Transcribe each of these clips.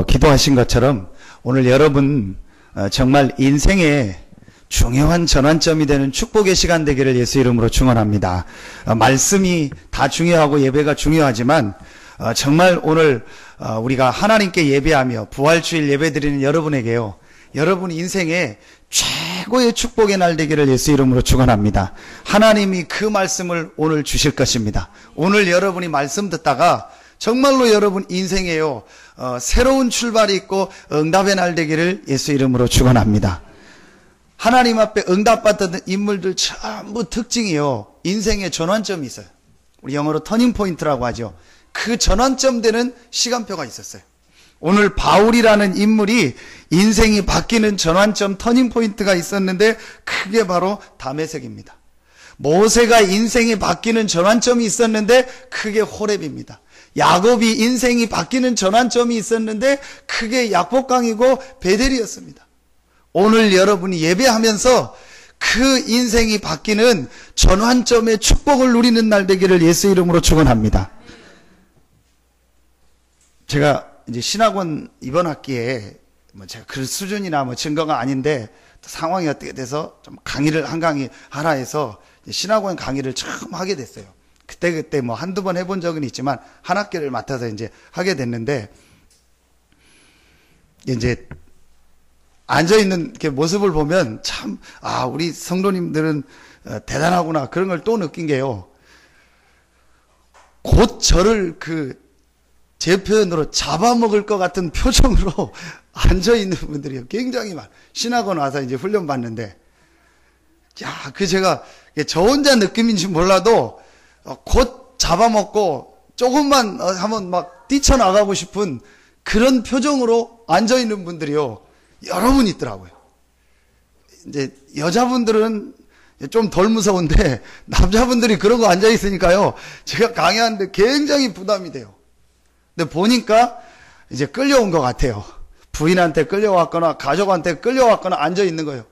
기도하신 것처럼 오늘 여러분 정말 인생의 중요한 전환점이 되는 축복의 시간 되기를 예수 이름으로 축원합니다. 말씀이 다 중요하고 예배가 중요하지만 정말 오늘 우리가 하나님께 예배하며 부활주일 예배드리는 여러분에게요, 여러분 인생의 최고의 축복의 날 되기를 예수 이름으로 축원합니다. 하나님이 그 말씀을 오늘 주실 것입니다. 오늘 여러분이 말씀 듣다가 정말로 여러분 인생에요, 새로운 출발이 있고 응답의 날 되기를 예수 이름으로 축원합니다. 하나님 앞에 응답받던 인물들 전부 특징이요, 인생의 전환점이 있어요. 우리 영어로 터닝 포인트라고 하죠. 그 전환점 되는 시간표가 있었어요. 오늘 바울이라는 인물이 인생이 바뀌는 전환점 터닝 포인트가 있었는데 그게 바로 다메섹입니다. 모세가 인생이 바뀌는 전환점이 있었는데 그게 호렙입니다. 야곱이 인생이 바뀌는 전환점이 있었는데 그게 약복강이고 베델이었습니다. 오늘 여러분이 예배하면서 그 인생이 바뀌는 전환점의 축복을 누리는 날 되기를 예수 이름으로 축원합니다. 제가 이제 신학원 이번 학기에 제가 그 수준이나 증거가 아닌데 상황이 어떻게 돼서 좀 강의를 한 강의 하라 해서 신학원 강의를 처음 하게 됐어요. 그때 한두 번 해본 적은 있지만 한 학기를 맡아서 이제 하게 됐는데, 이제 앉아있는 모습을 보면 참, 우리 성도님들은 대단하구나, 그런 걸 또 느낀 게요, 곧 저를 제 표현으로 잡아먹을 것 같은 표정으로 앉아있는 분들이 굉장히 많아요. 신학원 와서 이제 훈련 받는데, 제가 저 혼자 느낌인지 몰라도 곧 잡아먹고 조금만 하면 막 뛰쳐나가고 싶은 그런 표정으로 앉아있는 분들이요, 여러 분 있더라고요. 이제 여자분들은 좀 덜 무서운데 남자분들이 그러고 앉아있으니까요, 제가 강의하는데 굉장히 부담이 돼요. 근데 보니까 이제 끌려온 것 같아요. 부인한테 끌려왔거나 가족한테 끌려왔거나 앉아있는 거예요.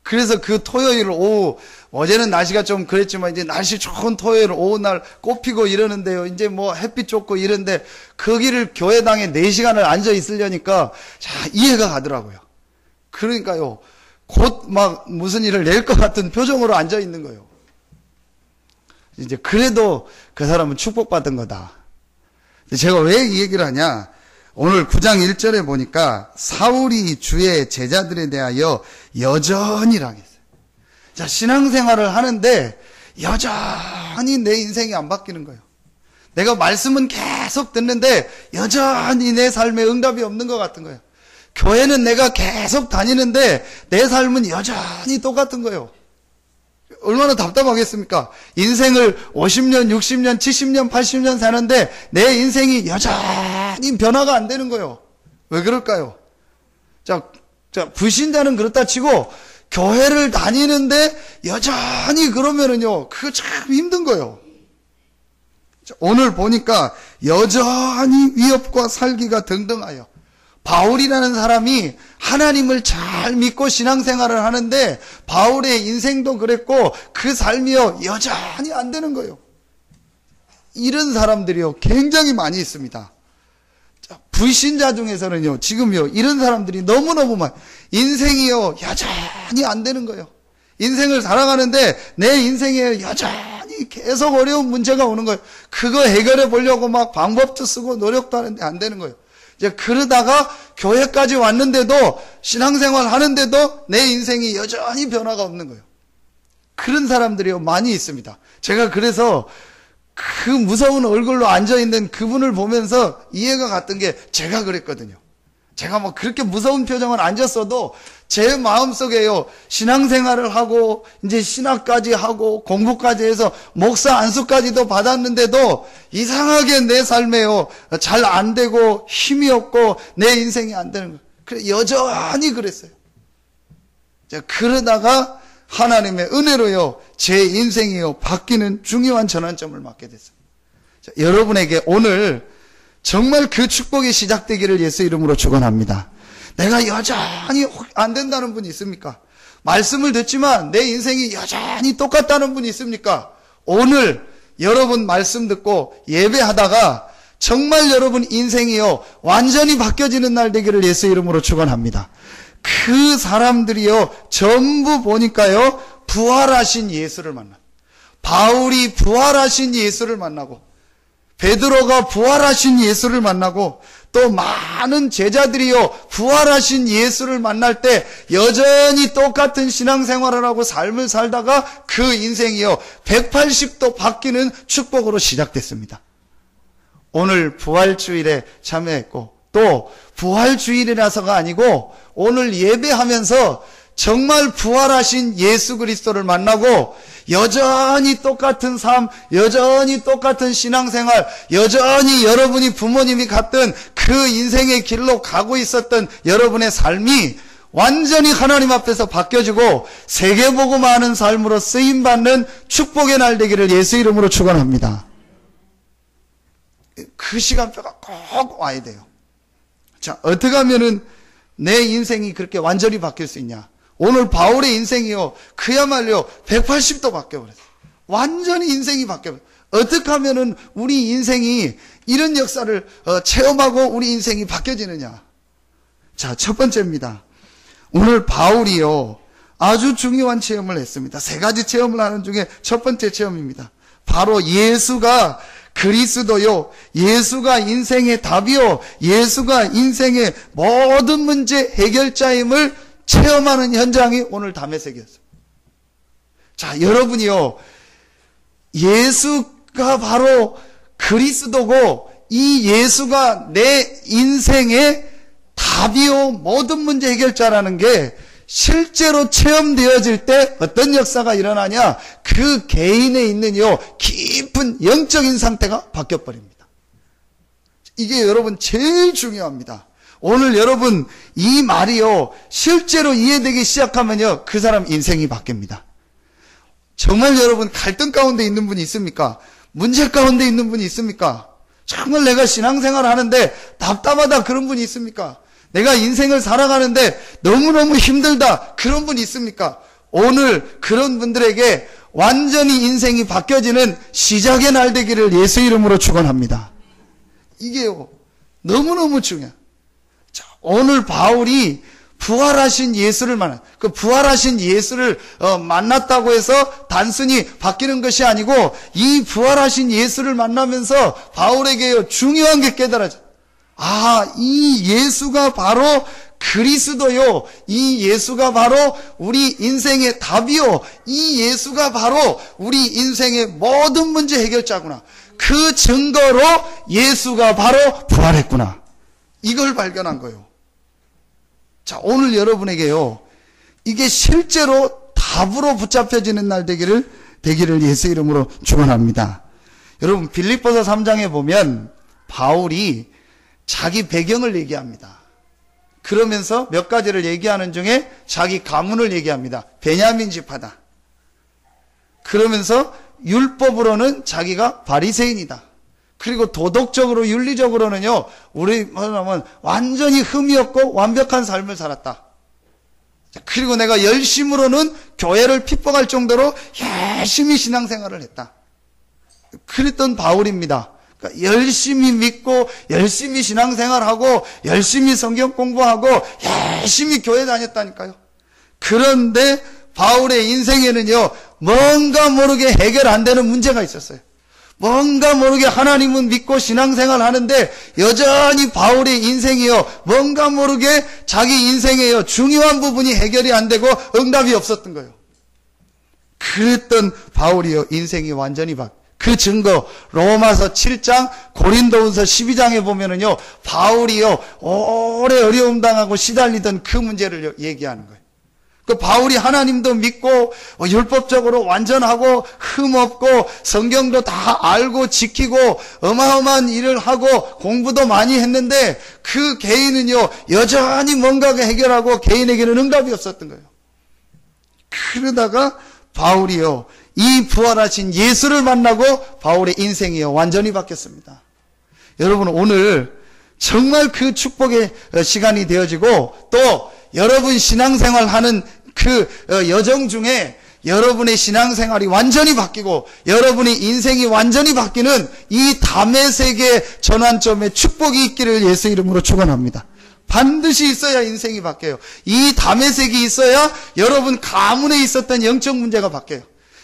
그래서 그 토요일 오후, 어제는 날씨가 좀 그랬지만 이제 날씨 좋은 토요일 오후 날 꽃피고 이러는데요, 이제 햇빛 좋고 이런데 거기를 교회당에 4시간을 앉아있으려니까 이해가 가더라고요. 그러니까요, 곧 무슨 일을 낼 것 같은 표정으로 앉아있는 거예요. 이제 그래도 그 사람은 축복받은 거다. 제가 왜 이 얘기를 하냐, 오늘 9장 1절에 보니까 사울이 주의 제자들에 대하여 여전히 랑했어요. 자, 신앙생활을 하는데 여전히 내 인생이 안 바뀌는 거예요. 내가 말씀은 계속 듣는데 여전히 내 삶에 응답이 없는 것 같은 거예요. 교회는 내가 계속 다니는데 내 삶은 여전히 똑같은 거예요. 얼마나 답답하겠습니까? 인생을 50년, 60년, 70년, 80년 사는데 내 인생이 여전히 변화가 안 되는 거예요. 왜 그럴까요? 자, 불신자는 그렇다 치고 교회를 다니는데 여전히 그러면은요, 그거 참 힘든 거예요. 자, 오늘 보니까 여전히 위협과 살기가 등등하여, 바울이라는 사람이 하나님을 잘 믿고 신앙생활을 하는데 바울의 인생도 그랬고 그 삶이요, 여전히 안 되는 거예요. 이런 사람들이요, 굉장히 많이 있습니다. 자, 불신자 중에서는요, 지금요, 이런 사람들이 너무너무 많아요. 인생이요, 여전히 안 되는 거예요. 인생을 살아가는데 내 인생에 여전히 계속 어려운 문제가 오는 거예요. 그거 해결해 보려고 방법도 쓰고 노력도 하는데 안 되는 거예요. 이제 그러다가 교회까지 왔는데도, 신앙생활 하는데도 내 인생이 여전히 변화가 없는 거예요. 그런 사람들이 많이 있습니다. 제가 그래서 그 무서운 얼굴로 앉아있는 그분을 보면서 이해가 갔던 게, 제가 그랬거든요. 제가 그렇게 무서운 표정을 앉았어도 제 마음속에요, 신앙생활을 하고 이제 신학까지 하고 공부까지 해서 목사 안수까지도 받았는데도 이상하게 내 삶에요, 잘 안 되고 힘이 없고 내 인생이 안 되는 거예요. 그래, 여전히 그랬어요. 자, 그러다가 하나님의 은혜로요, 제 인생이요, 바뀌는 중요한 전환점을 맞게 됐어요. 자, 여러분에게 오늘 정말 그 축복이 시작되기를 예수 이름으로 축원합니다. 내가 여전히 안 된다는 분이 있습니까? 말씀을 듣지만 내 인생이 여전히 똑같다는 분이 있습니까? 오늘 여러분 말씀 듣고 예배하다가 정말 여러분 인생이요 완전히 바뀌어지는 날 되기를 예수 이름으로 축원합니다. 그 사람들이요 전부 보니까요 부활하신 예수를 만나. 바울이 부활하신 예수를 만나고 베드로가 부활하신 예수를 만나고 또 많은 제자들이요 부활하신 예수를 만날 때 여전히 똑같은 신앙생활을 하고 삶을 살다가 그 인생이요 180도 바뀌는 축복으로 시작됐습니다. 오늘 부활주일에 참여했고 또 부활주일이라서가 아니고 오늘 예배하면서 정말 부활하신 예수 그리스도를 만나고 여전히 똑같은 삶, 여전히 똑같은 신앙생활, 여전히 여러분이 부모님이 갔던 그 인생의 길로 가고 있었던 여러분의 삶이 완전히 하나님 앞에서 바뀌어지고 세계복음하는 삶으로 쓰임받는 축복의 날 되기를 예수 이름으로 축원합니다. 그 시간표가 꼭 와야 돼요. 자, 어떻게 하면은 내 인생이 그렇게 완전히 바뀔 수 있냐? 오늘 바울의 인생이요 그야말로 180도 바뀌어버렸어요. 완전히 인생이 바뀌어버렸어요. 어떻게 하면은 우리 인생이 이런 역사를 체험하고 우리 인생이 바뀌어지느냐? 자, 첫 번째입니다. 오늘 바울이요 아주 중요한 체험을 했습니다. 세 가지 체험을 하는 중에 첫 번째 체험입니다. 바로 예수가 그리스도요, 예수가 인생의 답이요, 예수가 인생의 모든 문제 해결자임을 체험하는 현장이 오늘 담에색이었어요. 자, 여러분이요, 예수가 바로 그리스도고, 이 예수가 내 인생의 답이요, 모든 문제 해결자라는 게 실제로 체험되어질 때 어떤 역사가 일어나냐? 그 개인에 있는요 깊은 영적인 상태가 바뀌어버립니다. 이게 여러분 제일 중요합니다. 오늘 여러분 이 말이요 실제로 이해되기 시작하면요 그 사람 인생이 바뀝니다. 정말 여러분 갈등 가운데 있는 분이 있습니까? 문제 가운데 있는 분이 있습니까? 정말 내가 신앙생활 하는데 답답하다 그런 분이 있습니까? 내가 인생을 살아가는데 너무너무 힘들다 그런 분이 있습니까? 오늘 그런 분들에게 완전히 인생이 바뀌어지는 시작의 날 되기를 예수 이름으로 축원합니다. 이게요 너무너무 중요해요. 자, 오늘 바울이 부활하신 예수를 그 부활하신 예수를 만났다고 해서 단순히 바뀌는 것이 아니고 이 부활하신 예수를 만나면서 바울에게 중요한 게 깨달아져. 이 예수가 바로 그리스도요. 이 예수가 바로 우리 인생의 답이요. 이 예수가 바로 우리 인생의 모든 문제 해결자구나. 그 증거로 예수가 바로 부활했구나. 이걸 발견한 거예요. 자, 오늘 여러분에게요. 이게 실제로 답으로 붙잡혀지는 날 되기를 예수 이름으로 축원합니다. 여러분 빌립보서 3장에 보면 바울이 자기 배경을 얘기합니다. 그러면서 몇 가지를 얘기하는 중에 자기 가문을 얘기합니다. 베냐민 지파다. 그러면서 율법으로는 자기가 바리새인이다. 그리고 도덕적으로 윤리적으로는요. 우리 말하면 완전히 흠이 없고 완벽한 삶을 살았다. 그리고 내가 열심으로는 교회를 핍박할 정도로 열심히 신앙생활을 했다. 그랬던 바울입니다. 열심히 믿고 열심히 신앙생활하고 열심히 성경 공부하고 열심히 교회 다녔다니까요. 그런데 바울의 인생에는요 뭔가 모르게 해결 안 되는 문제가 있었어요. 뭔가 모르게 하나님은 믿고 신앙생활 하는데 여전히 바울의 인생이요 뭔가 모르게 자기 인생에요 중요한 부분이 해결이 안 되고 응답이 없었던 거예요. 그랬던 바울이요 인생이 완전히 그 증거 로마서 7장 고린도후서 12장에 보면은요 바울이요 오래 어려움 당하고 시달리던 그 문제를 얘기하는 거예요. 그 바울이 하나님도 믿고 율법적으로 완전하고 흠없고 성경도 다 알고 지키고 어마어마한 일을 하고 공부도 많이 했는데 그 개인은요 여전히 뭔가 해결하고 개인에게는 응답이 없었던 거예요. 그러다가 바울이요 이 부활하신 예수를 만나고 바울의 인생이요 완전히 바뀌었습니다. 여러분 오늘 정말 그 축복의 시간이 되어지고 또 여러분 신앙생활 하는 그 여정 중에 여러분의 신앙생활이 완전히 바뀌고 여러분의 인생이 완전히 바뀌는 이 다메섹의 전환점에 축복이 있기를 예수 이름으로 축원합니다. 반드시 있어야 인생이 바뀌어요. 이 다메섹이 있어야 여러분 가문에 있었던 영적 문제가 바뀌어요.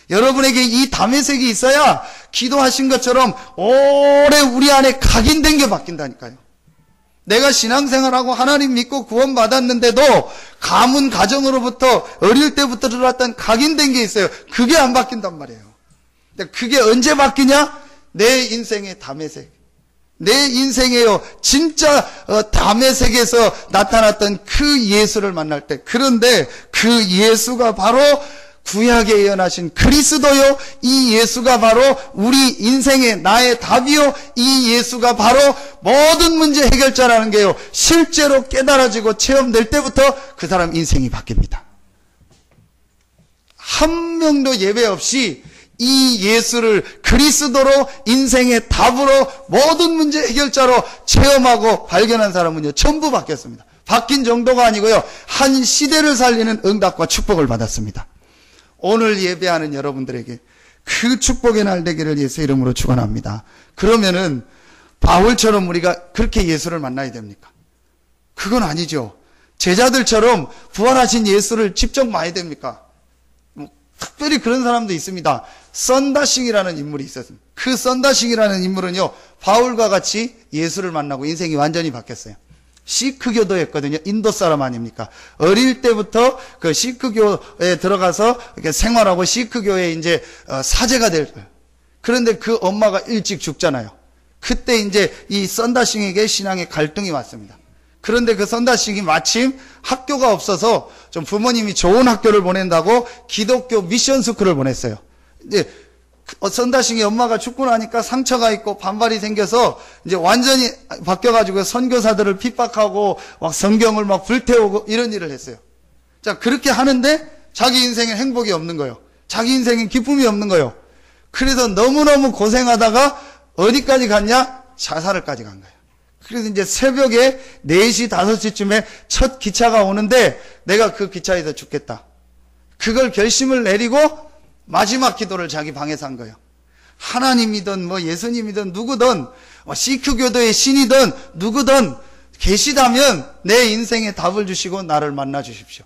여러분에게 이 다메섹이 있어야 기도하신 것처럼 오래 우리 안에 각인된 게 바뀐다니까요. 내가 신앙생활하고 하나님 믿고 구원받았는데도 가문 가정으로부터 어릴 때부터 들어왔던 각인된 게 있어요. 그게 안 바뀐단 말이에요. 그게 언제 바뀌냐? 내 인생의 다메섹. 내 인생에요. 진짜 다메섹에서 나타났던 그 예수를 만날 때. 그런데 그 예수가 바로 구약에 예언하신 그리스도요. 이 예수가 바로 우리 인생의 나의 답이요. 이 예수가 바로 모든 문제 해결자라는 게요. 실제로 깨달아지고 체험될 때부터 그 사람 인생이 바뀝니다. 한 명도 예외 없이 이 예수를 그리스도로 인생의 답으로 모든 문제 해결자로 체험하고 발견한 사람은요. 전부 바뀌었습니다. 바뀐 정도가 아니고요. 한 시대를 살리는 응답과 축복을 받았습니다. 오늘 예배하는 여러분들에게 그 축복의 날 되기를 예수 이름으로 축원합니다. 그러면은 바울처럼 우리가 그렇게 예수를 만나야 됩니까? 그건 아니죠. 제자들처럼 부활하신 예수를 직접 봐야 됩니까? 특별히 그런 사람도 있습니다. 썬다싱이라는 인물이 있었습니다. 그 썬다싱이라는 인물은요, 바울과 같이 예수를 만나고 인생이 완전히 바뀌었어요. 시크교도였거든요. 인도 사람 아닙니까? 어릴 때부터 그 시크교에 들어가서 이렇게 생활하고 시크교에 이제 사제가 될 거예요. 그런데 그 엄마가 일찍 죽잖아요. 그때 이제 이 썬다싱에게 신앙의 갈등이 왔습니다. 그런데 그 썬다싱이 마침 학교가 없어서 좀 부모님이 좋은 학교를 보낸다고 기독교 미션 스쿨을 보냈어요. 이제 썬다싱의 엄마가 죽고 나니까 상처가 있고 반발이 생겨서 이제 완전히 바뀌어가지고 선교사들을 핍박하고 막 성경을 막 불태우고 이런 일을 했어요. 자, 그렇게 하는데 자기 인생에 행복이 없는 거예요. 자기 인생에 기쁨이 없는 거예요. 그래서 너무너무 고생하다가 어디까지 갔냐? 자살을까지 간 거예요. 그래서 이제 새벽에 4시, 5시쯤에 첫 기차가 오는데 내가 그 기차에서 죽겠다. 그걸 결심을 내리고 마지막 기도를 자기 방에서 한 거예요. 하나님이든 뭐 예수님이든 누구든 시크교도의 신이든 누구든 계시다면 내 인생에 답을 주시고 나를 만나 주십시오.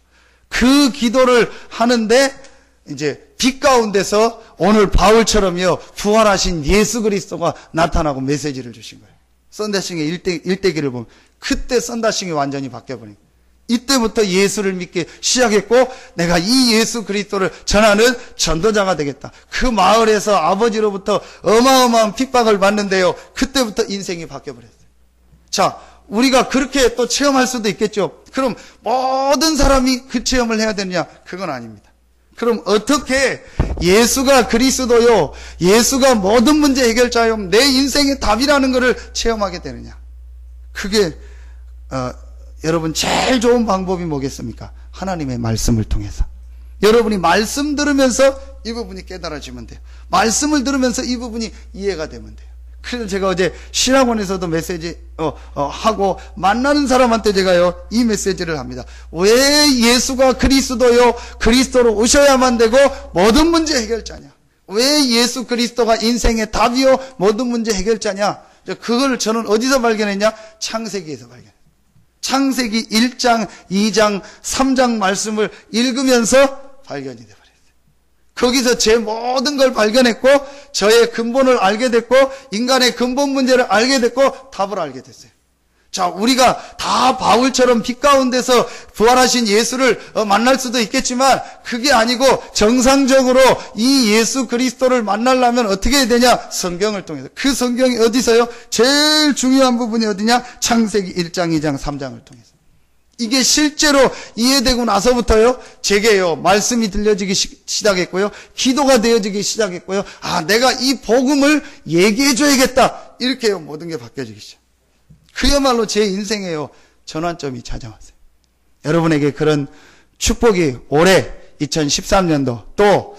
그 기도를 하는데 이제 빛 가운데서 오늘 바울처럼요 부활하신 예수 그리스도가 나타나고 메시지를 주신 거예요. 썬다싱의 일대기를 보면 그때 썬다싱이 완전히 바뀌어버린 거예요. 이때부터 예수를 믿기 시작했고 내가 이 예수 그리스도를 전하는 전도자가 되겠다. 그 마을에서 아버지로부터 어마어마한 핍박을 받는데요. 그때부터 인생이 바뀌어버렸어요. 자, 우리가 그렇게 또 체험할 수도 있겠죠. 그럼 모든 사람이 그 체험을 해야 되느냐? 그건 아닙니다. 그럼 어떻게 예수가 그리스도요, 예수가 모든 문제 해결자요, 내 인생의 답이라는 것을 체험하게 되느냐? 그게 여러분 제일 좋은 방법이 뭐겠습니까? 하나님의 말씀을 통해서. 여러분이 말씀 들으면서 이 부분이 깨달아지면 돼요. 말씀을 들으면서 이 부분이 이해가 되면 돼요. 그래서 제가 어제 신학원에서도 메시지 하고 만나는 사람한테 제가요 이 메시지를 합니다. 왜 예수가 그리스도요, 그리스도로 오셔야만 되고 모든 문제 해결자냐? 왜 예수 그리스도가 인생의 답이요, 모든 문제 해결자냐? 그걸 저는 어디서 발견했냐? 창세기에서 발견했어요. 창세기 1장, 2장, 3장 말씀을 읽으면서 발견이 되어버렸어요. 거기서 제 모든 걸 발견했고 저의 근본을 알게 됐고 인간의 근본 문제를 알게 됐고 답을 알게 됐어요. 자, 우리가 다 바울처럼 빛 가운데서 부활하신 예수를 만날 수도 있겠지만 그게 아니고 정상적으로 이 예수 그리스도를 만나려면 어떻게 해야 되냐? 성경을 통해서. 그 성경이 어디서요? 제일 중요한 부분이 어디냐? 창세기 1장, 2장, 3장을 통해서. 이게 실제로 이해되고 나서부터요, 제게요, 말씀이 들려지기 시작했고요, 기도가 되어지기 시작했고요, 아, 내가 이 복음을 얘기해줘야겠다. 이렇게요, 모든 게 바뀌어지기 시작. 그야말로 제 인생에요, 전환점이 찾아왔어요. 여러분에게 그런 축복이 올해 2013년도 또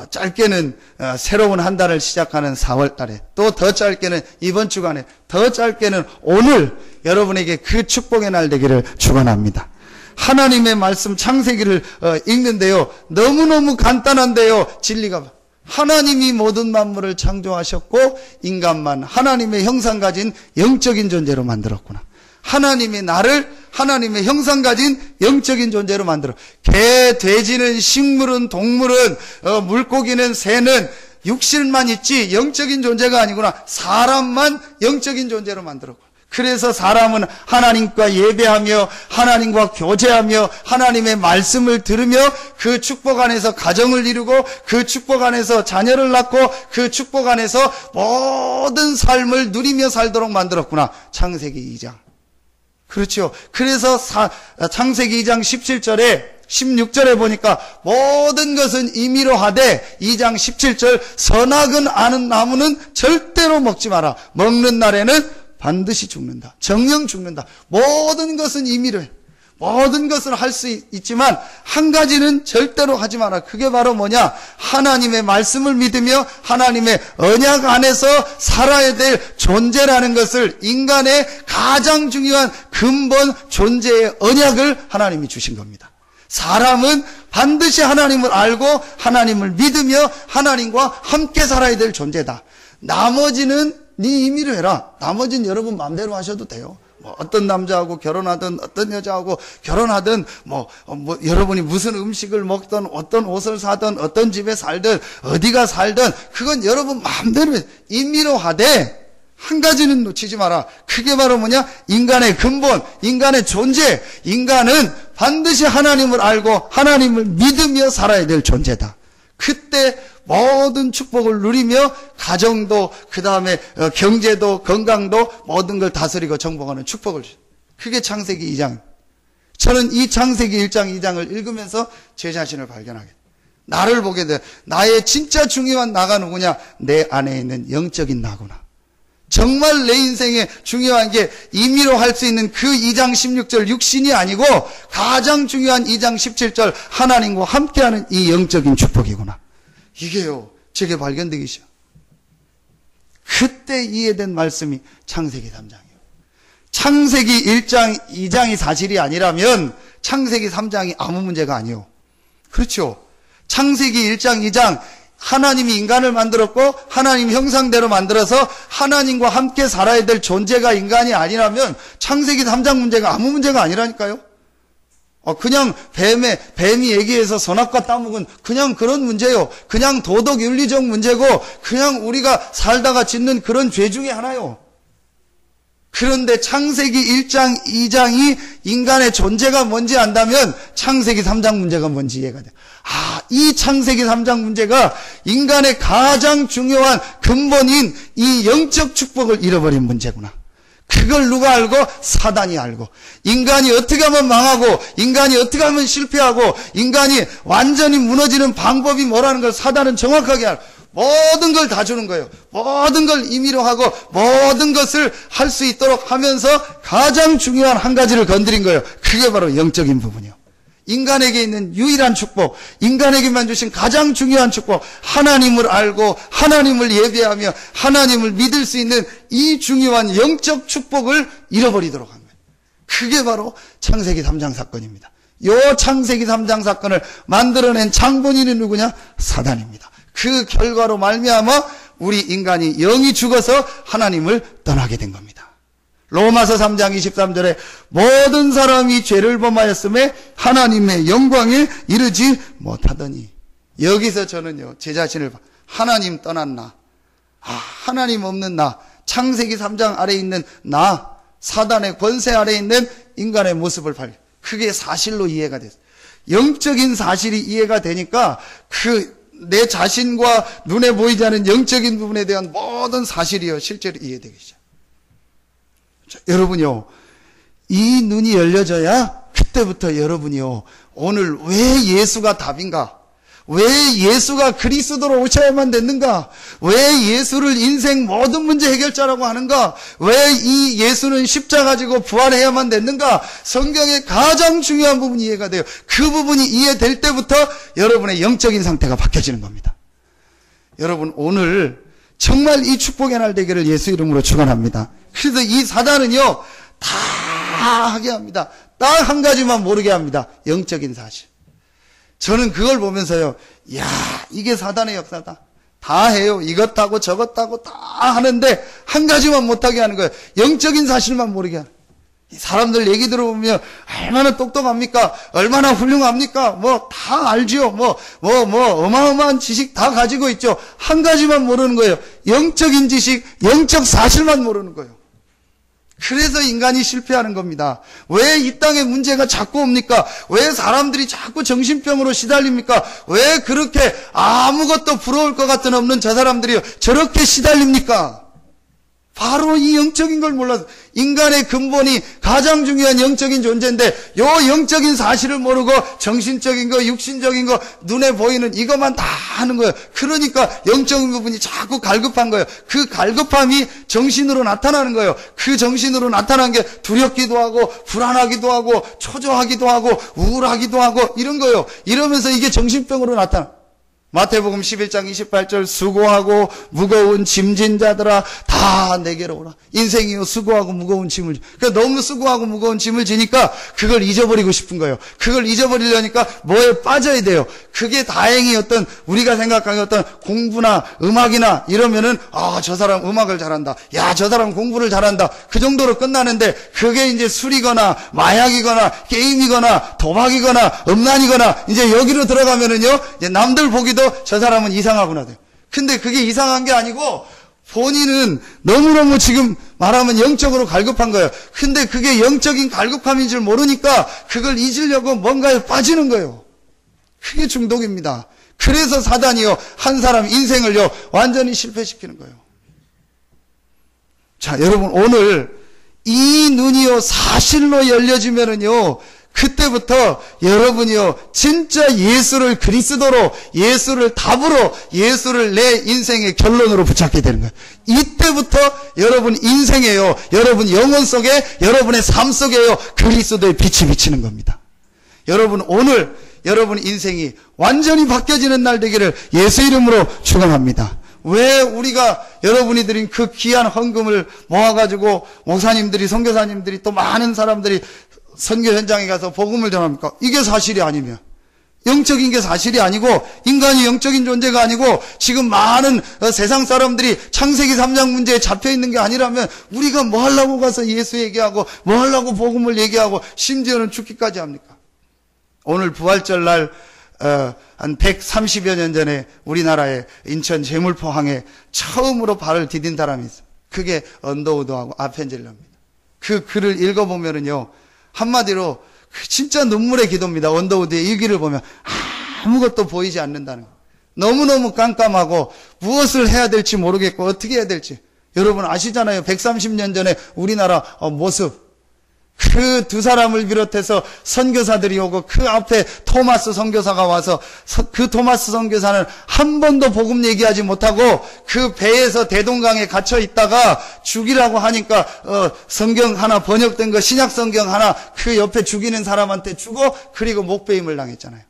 짧게는 새로운 한 달을 시작하는 4월 달에 또 더 짧게는 이번 주간에 더 짧게는 오늘 여러분에게 그 축복의 날 되기를 축원합니다. 하나님의 말씀 창세기를 읽는데요. 너무너무 간단한데요. 진리가 하나님이 모든 만물을 창조하셨고 인간만 하나님의 형상 가진 영적인 존재로 만들었구나. 하나님이 나를 하나님의 형상 가진 영적인 존재로 만들어. 개, 돼지는 식물은 동물은 물고기는 새는 육실만 있지 영적인 존재가 아니구나. 사람만 영적인 존재로 만들었구나. 그래서 사람은 하나님과 예배하며 하나님과 교제하며 하나님의 말씀을 들으며 그 축복 안에서 가정을 이루고 그 축복 안에서 자녀를 낳고 그 축복 안에서 모든 삶을 누리며 살도록 만들었구나. 창세기 2장. 그렇죠. 그래서 창세기 2장 17절에 16절에 보니까 모든 것은 임의로 하되 2장 17절 선악은 아는 나무는 절대로 먹지 마라. 먹는 날에는 반드시 죽는다. 정령 죽는다. 모든 것은 임의로 해. 모든 것을 할 수 있지만 한 가지는 절대로 하지 마라. 그게 바로 뭐냐? 하나님의 말씀을 믿으며 하나님의 언약 안에서 살아야 될 존재라는 것을 인간의 가장 중요한 근본 존재의 언약을 하나님이 주신 겁니다. 사람은 반드시 하나님을 알고 하나님을 믿으며 하나님과 함께 살아야 될 존재다. 나머지는 네 임의로 해라. 나머지는 여러분 마음대로 하셔도 돼요. 뭐 어떤 남자하고 결혼하든 어떤 여자하고 결혼하든 여러분이 무슨 음식을 먹든 어떤 옷을 사든 어떤 집에 살든 어디가 살든 그건 여러분 마음대로 임의로 하되 한 가지는 놓치지 마라. 그게 바로 뭐냐? 인간의 근본, 인간의 존재. 인간은 반드시 하나님을 알고 하나님을 믿으며 살아야 될 존재다. 그때 모든 축복을 누리며 가정도 그 다음에 경제도 건강도 모든 걸 다스리고 정복하는 축복을 주죠. 그게 창세기 2장. 저는 이 창세기 1장 2장을 읽으면서 제 자신을 발견하게 돼요. 나를 보게 돼요. 나의 진짜 중요한 나가 누구냐? 내 안에 있는 영적인 나구나. 정말 내 인생에 중요한 게 임의로 할 수 있는 그 2장 16절 육신이 아니고 가장 중요한 2장 17절 하나님과 함께하는 이 영적인 축복이구나. 이게요, 제게 발견되기 시작. 그때 이해된 말씀이 창세기 3장이에요. 창세기 1장, 2장이 사실이 아니라면 창세기 3장이 아무 문제가 아니에요. 그렇죠. 창세기 1장, 2장 하나님이 인간을 만들었고 하나님 형상대로 만들어서 하나님과 함께 살아야 될 존재가 인간이 아니라면 창세기 3장 문제가 아무 문제가 아니라니까요. 그냥 뱀이 얘기해서 선악과 따먹은 그냥 그런 문제요. 그냥 도덕 윤리적 문제고 그냥 우리가 살다가 짓는 그런 죄 중에 하나요. 그런데 창세기 1장, 2장이 인간의 존재가 뭔지 안다면 창세기 3장 문제가 뭔지 이해가 돼요. 이 창세기 3장 문제가 인간의 가장 중요한 근본인 이 영적 축복을 잃어버린 문제구나. 그걸 누가 알고? 사단이 알고. 인간이 어떻게 하면 망하고 인간이 어떻게 하면 실패하고 인간이 완전히 무너지는 방법이 뭐라는 걸 사단은 정확하게 알고 모든 걸 다 주는 거예요. 모든 걸 임의로 하고 모든 것을 할 수 있도록 하면서 가장 중요한 한 가지를 건드린 거예요. 그게 바로 영적인 부분이요. 인간에게 있는 유일한 축복, 인간에게만 주신 가장 중요한 축복, 하나님을 알고 하나님을 예배하며 하나님을 믿을 수 있는 이 중요한 영적 축복을 잃어버리도록 한 거예요. 그게 바로 창세기 3장 사건입니다. 이 창세기 3장 사건을 만들어낸 장본인이 누구냐? 사단입니다. 그 결과로 말미암아 우리 인간이 영이 죽어서 하나님을 떠나게 된 겁니다. 로마서 3장 23절에 모든 사람이 죄를 범하였음에 하나님의 영광에 이르지 못하더니, 여기서 저는요 제 자신을 하나님 떠난 나, 하나님 없는 나, 창세기 3장 아래에 있는 나, 사단의 권세 아래에 있는 인간의 모습을 발견. 그게 사실로 이해가 됐어요. 영적인 사실이 이해가 되니까 내 자신과 눈에 보이지 않는 영적인 부분에 대한 모든 사실이요 실제로 이해되기 시작. 여러분요, 이 눈이 열려져야 그때부터 여러분이요 오늘 왜 예수가 답인가? 왜 예수가 그리스도로 오셔야만 됐는가? 왜 예수를 인생 모든 문제 해결자라고 하는가? 왜 이 예수는 십자가 지고 부활해야만 됐는가? 성경의 가장 중요한 부분이 이해가 돼요. 그 부분이 이해될 때부터 여러분의 영적인 상태가 바뀌어지는 겁니다. 여러분, 오늘 정말 이 축복의 날 되기를 예수 이름으로 축원합니다. 그래서 이 사단은요 다 하게 합니다. 딱 한 가지만 모르게 합니다. 영적인 사실. 저는 그걸 보면서요, 야, 이게 사단의 역사다. 다 해요. 이것하고 저것하고 다 하는데 한 가지만 못하게 하는 거예요. 영적인 사실만 모르게 하는 거예요. 사람들 얘기 들어보면 얼마나 똑똑합니까? 얼마나 훌륭합니까? 뭐 다 알지요. 어마어마한 지식 다 가지고 있죠. 한 가지만 모르는 거예요. 영적인 지식, 영적 사실만 모르는 거예요. 그래서 인간이 실패하는 겁니다. 왜 이 땅에 문제가 자꾸 옵니까? 왜 사람들이 자꾸 정신병으로 시달립니까? 왜 그렇게 아무것도 부러울 것 같은 없는 저 사람들이 저렇게 시달립니까? 바로 이 영적인 걸 몰라서. 인간의 근본이 가장 중요한 영적인 존재인데 요 영적인 사실을 모르고 정신적인 거, 육신적인 거, 눈에 보이는 이것만 다 하는 거예요. 그러니까 영적인 부분이 자꾸 갈급한 거예요. 그 갈급함이 정신으로 나타나는 거예요. 그 정신으로 나타나는 게 두렵기도 하고 불안하기도 하고 초조하기도 하고 우울하기도 하고 이런 거예요. 이러면서 이게 정신병으로 나타나. 마태복음 11장 28절 수고하고 무거운 짐진 자들아 다 내게로 오라. 인생이요 수고하고 무거운 짐을 그러니까 너무 수고하고 무거운 짐을 지니까 그걸 잊어버리고 싶은 거예요. 그걸 잊어버리려니까 뭐에 빠져야 돼요. 그게 다행히 어떤 우리가 생각하는 어떤 공부나 음악이나 이러면은 저 사람 음악을 잘한다. 야, 저 사람 공부를 잘한다. 그 정도로 끝나는데 그게 이제 술이거나 마약이거나 게임이거나 도박이거나 음란이거나 이제 여기로 들어가면은요. 이제 남들 보기도 저 사람은 이상하구나 돼요. 근데 그게 이상한 게 아니고 본인은 너무너무 지금 말하면 영적으로 갈급한 거예요. 근데 그게 영적인 갈급함인 줄 모르니까 그걸 잊으려고 뭔가에 빠지는 거예요. 그게 중독입니다. 그래서 사단이요 한 사람 인생을요 완전히 실패시키는 거예요. 자, 여러분 오늘 이 눈이요 사실로 열려지면은요 그때부터 여러분이요 진짜 예수를 그리스도로, 예수를 답으로, 예수를 내 인생의 결론으로 붙잡게 되는 거예요. 이때부터 여러분 인생에요, 여러분 영혼 속에, 여러분의 삶 속에요 그리스도의 빛이 비치는 겁니다. 여러분 오늘 여러분 인생이 완전히 바뀌어지는 날 되기를 예수 이름으로 축원합니다. 왜 우리가 여러분이 드린 그 귀한 헌금을 모아가지고 목사님들이, 선교사님들이 또 많은 사람들이 선교 현장에 가서 복음을 전합니까? 이게 사실이 아니면, 영적인 게 사실이 아니고 인간이 영적인 존재가 아니고 지금 많은 세상 사람들이 창세기 3장 문제에 잡혀있는 게 아니라면 우리가 뭐 하려고 가서 예수 얘기하고 뭐 하려고 복음을 얘기하고 심지어는 죽기까지 합니까? 오늘 부활절 날 한 130여 년 전에 우리나라의 인천 제물포항에 처음으로 발을 디딘 사람이 있어요. 그게 언더우드하고 아펜젤러입니다. 그 글을 읽어보면은요 한마디로 진짜 눈물의 기도입니다. 언더우드의 일기를 보면 아무것도 보이지 않는다는 거. 너무너무 깜깜하고 무엇을 해야 될지 모르겠고 어떻게 해야 될지. 여러분 아시잖아요. 130년 전에 우리나라 모습. 그 두 사람을 비롯해서 선교사들이 오고 그 앞에 토마스 선교사가 와서 그 토마스 선교사는 한 번도 복음 얘기하지 못하고 그 배에서 대동강에 갇혀 있다가 죽이라고 하니까 성경 하나 번역된 거 신약 성경 하나 그 옆에 죽이는 사람한테 주고 그리고 목배임을 당했잖아요.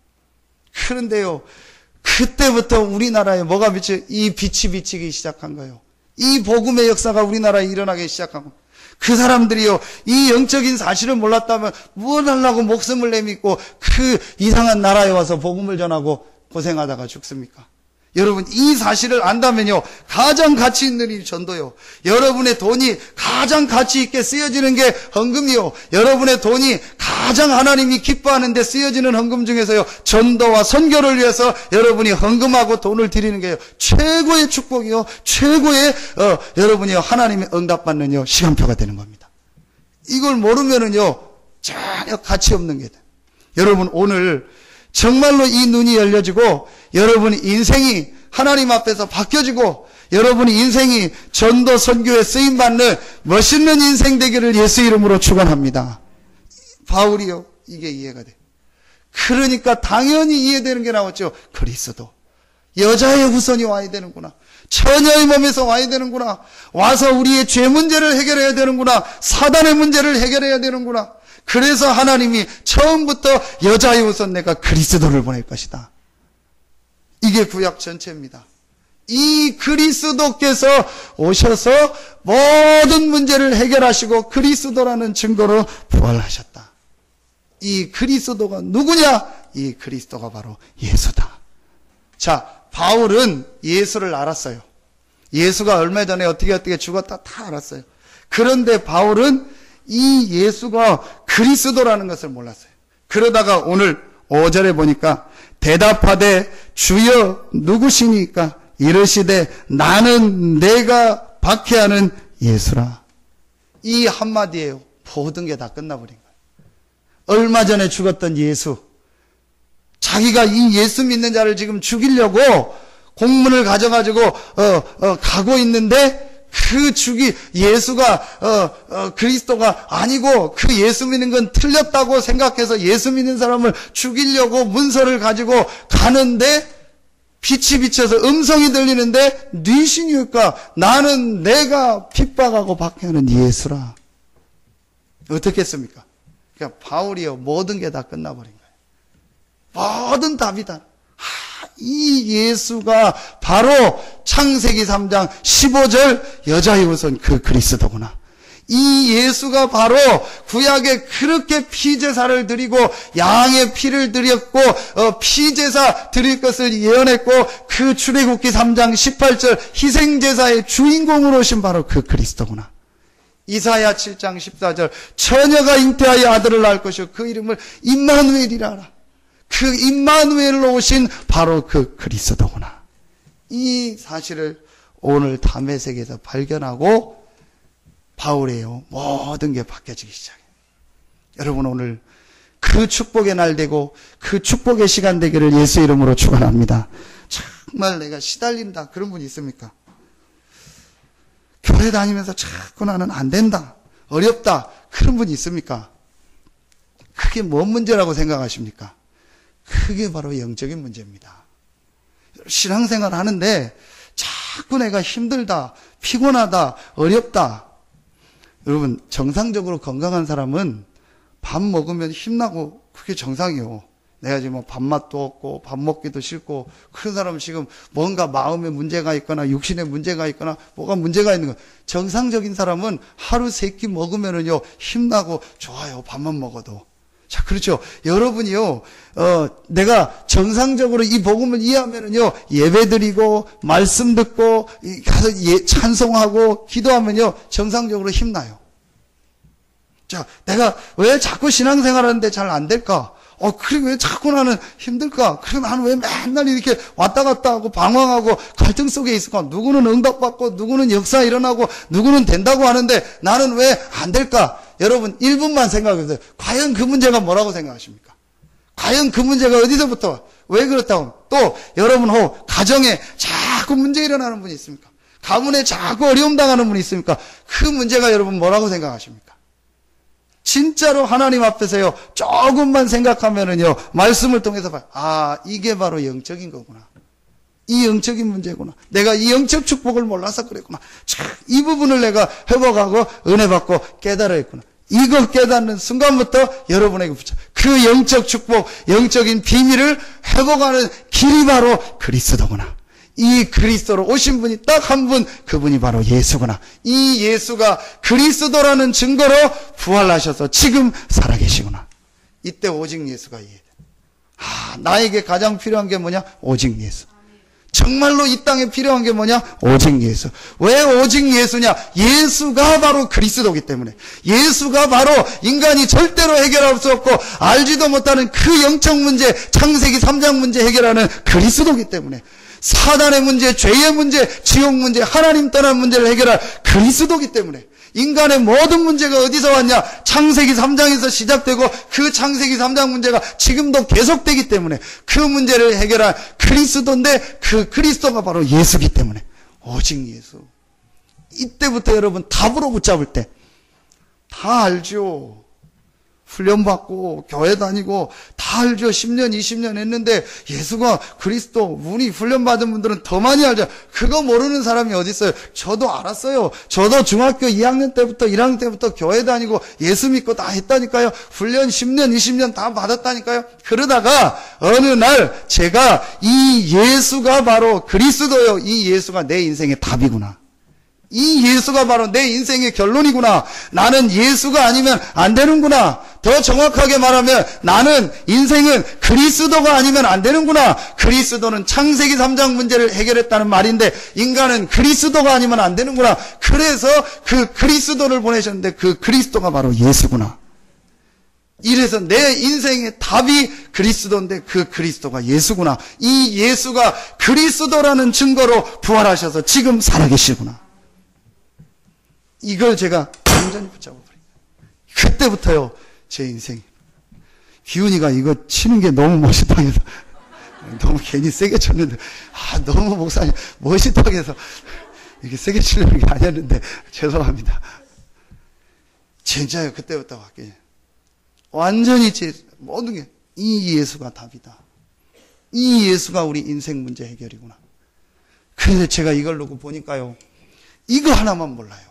그런데요 그때부터 우리나라에 뭐가 이 빛이 비치기 시작한 거예요. 이 복음의 역사가 우리나라에 일어나기 시작한 거예요. 그 사람들이요 이 영적인 사실을 몰랐다면 무엇 하려고 목숨을 내밀고 그 이상한 나라에 와서 복음을 전하고 고생하다가 죽습니까? 여러분 이 사실을 안다면요 가장 가치 있는 일이 전도요. 여러분의 돈이 가장 가치 있게 쓰여지는 게 헌금이요. 여러분의 돈이 가장 하나님이 기뻐하는 데 쓰여지는 헌금 중에서요 전도와 선교를 위해서 여러분이 헌금하고 돈을 드리는 게요 최고의 축복이요 최고의 여러분이요 하나님의 응답받는 시간표가 되는 겁니다. 이걸 모르면은요 전혀 가치 없는 게 돼요. 여러분 오늘 정말로 이 눈이 열려지고 여러분의 인생이 하나님 앞에서 바뀌어지고 여러분의 인생이 전도 선교에 쓰임받는 멋있는 인생 되기를 예수 이름으로 축원합니다. 바울이요 이게 이해가 돼요. 그러니까 당연히 이해되는 게 나왔죠. 그리스도 여자의 후손이 와야 되는구나. 처녀의 몸에서 와야 되는구나. 와서 우리의 죄 문제를 해결해야 되는구나. 사단의 문제를 해결해야 되는구나. 그래서 하나님이 처음부터 여자의 후손 내가 그리스도를 보낼 것이다. 이게 구약 전체입니다. 이 그리스도께서 오셔서 모든 문제를 해결하시고 그리스도라는 증거로 부활하셨다. 이 그리스도가 누구냐? 이 그리스도가 바로 예수다. 자, 바울은 예수를 알았어요. 예수가 얼마 전에 어떻게 죽었다 다 알았어요. 그런데 바울은 이 예수가 그리스도라는 것을 몰랐어요. 그러다가 오늘 5절에 보니까 대답하되 주여 누구시니까? 이르시되 나는 내가 박해하는 예수라. 이 한마디예요. 모든 게 다 끝나버린 거예요. 얼마 전에 죽었던 예수, 자기가 이 예수 믿는 자를 지금 죽이려고 공문을 가져가지고 가고 있는데 그 예수가 그리스도가 아니고 그 예수 믿는 건 틀렸다고 생각해서 예수 믿는 사람을 죽이려고 문서를 가지고 가는데 빛이 비쳐서 음성이 들리는데 네 신이니까 나는 내가 핍박하고 박해하는 예수라. 어떻게 했습니까? 그러니까 바울이요, 모든 게 다 끝나버린 거예요. 모든 답이다. 이 예수가 바로 창세기 3장 15절 여자의 후손 그 그리스도구나. 이 예수가 바로 구약에 그렇게 피제사를 드리고 양의 피를 드렸고 피제사 드릴 것을 예언했고 그 출애굽기 3장 18절 희생제사의 주인공으로 오신 바로 그 그리스도구나. 이사야 7장 14절 처녀가 잉태하여 아들을 낳을 것이요 그 이름을 임마누엘이라 하라. 그 임마누엘로 오신 바로 그 그리스도구나. 이 사실을 오늘 담에색에서 발견하고 바울이에요. 모든 게 바뀌어지기 시작해요. 여러분 오늘 그 축복의 날 되고 그 축복의 시간 되기를 예수 이름으로 축원합니다. 정말 내가 시달린다 그런 분 있습니까? 교회 다니면서 자꾸 나는 안 된다, 어렵다 그런 분 있습니까? 그게 뭔 문제라고 생각하십니까? 그게 바로 영적인 문제입니다. 신앙생활 하는데 자꾸 내가 힘들다, 피곤하다, 어렵다. 여러분 정상적으로 건강한 사람은 밥 먹으면 힘나고 그게 정상이에요. 내가 지금 밥맛도 없고 밥 먹기도 싫고 그런 사람은 지금 뭔가 마음에 문제가 있거나 육신에 문제가 있거나 뭐가 문제가 있는 거. 정상적인 사람은 하루 3끼 먹으면은요 힘나고 좋아요. 밥만 먹어도. 자, 그렇죠. 여러분이요, 내가 정상적으로 이 복음을 이해하면은요, 예배 드리고, 말씀 듣고, 가서 찬송하고, 기도하면요, 정상적으로 힘나요. 자, 내가 왜 자꾸 신앙생활 하는데 잘 안 될까? 그리고 왜 자꾸 나는 힘들까? 그리고 나는 왜 맨날 이렇게 왔다 갔다 하고 방황하고 갈등 속에 있을까? 누구는 응답받고, 누구는 역사 일어나고, 누구는 된다고 하는데 나는 왜 안 될까? 여러분 1분만 생각해보세요. 과연 그 문제가 뭐라고 생각하십니까? 과연 그 문제가 어디서부터 왜 그렇다고? 또 여러분 가정에 자꾸 문제 일어나는 분이 있습니까? 가문에 자꾸 어려움 당하는 분이 있습니까? 그 문제가 여러분 뭐라고 생각하십니까? 진짜로 하나님 앞에서요 조금만 생각하면은요 말씀을 통해서 봐요. 이게 바로 영적인 거구나. 이 영적인 문제구나. 내가 이 영적 축복을 몰라서 그랬구나. 이 부분을 내가 회복하고 은혜 받고 깨달아야 했구나. 이걸 깨닫는 순간부터 여러분에게 붙여. 그 영적 축복, 영적인 비밀을 회복하는 길이 바로 그리스도구나. 이 그리스도로 오신 분이 딱 한 분, 그분이 바로 예수구나. 이 예수가 그리스도라는 증거로 부활하셔서 지금 살아계시구나. 이때 오직 예수가 이해돼. 나에게 가장 필요한 게 뭐냐? 오직 예수. 정말로 이 땅에 필요한 게 뭐냐? 오직 예수. 왜 오직 예수냐? 예수가 바로 그리스도이기 때문에. 예수가 바로 인간이 절대로 해결할 수 없고 알지도 못하는 그 영적 문제, 창세기 3장 문제 해결하는 그리스도이기 때문에. 사단의 문제, 죄의 문제, 지옥 문제, 하나님 떠난 문제를 해결할 그리스도이기 때문에. 인간의 모든 문제가 어디서 왔냐? 창세기 3장에서 시작되고 그 창세기 3장 문제가 지금도 계속되기 때문에 그 문제를 해결할 그리스도인데 그 그리스도가 바로 예수이기 때문에 오직 예수. 이때부터 여러분 답으로 붙잡을 때 다 알죠. 훈련받고 교회 다니고 다 알죠. 10년 20년 했는데 예수가 그리스도 우리 훈련받은 분들은 더 많이 알죠. 그거 모르는 사람이 어디 있어요. 저도 알았어요. 저도 중학교 2학년 때부터 1학년 때부터 교회 다니고 예수 믿고 다 했다니까요. 훈련 10년 20년 다 받았다니까요. 그러다가 어느 날 제가 이 예수가 바로 그리스도요. 이 예수가 내 인생의 답이구나. 이 예수가 바로 내 인생의 결론이구나. 나는 예수가 아니면 안 되는구나. 더 정확하게 말하면 나는 인생은 그리스도가 아니면 안 되는구나. 그리스도는 창세기 3장 문제를 해결했다는 말인데 인간은 그리스도가 아니면 안 되는구나. 그래서 그 그리스도를 보내셨는데 그 그리스도가 바로 예수구나. 이래서 내 인생의 답이 그리스도인데 그 그리스도가 예수구나. 이 예수가 그리스도라는 증거로 부활하셔서 지금 살아계시구나. 이걸 제가 완전히 붙잡아버립니다. 그때부터요, 제 인생이. 기훈이가 이거 치는 게 너무 멋있다고 해서, 너무 괜히 세게 쳤는데, 너무 목사님, 멋있다고 해서, 이렇게 세게 치려는 게 아니었는데, 죄송합니다. 진짜요, 그때부터 바뀌어요. 완전히 제 모든 게, 이 예수가 답이다. 이 예수가 우리 인생 문제 해결이구나. 그런데 제가 이걸 놓고 보니까요, 이거 하나만 몰라요.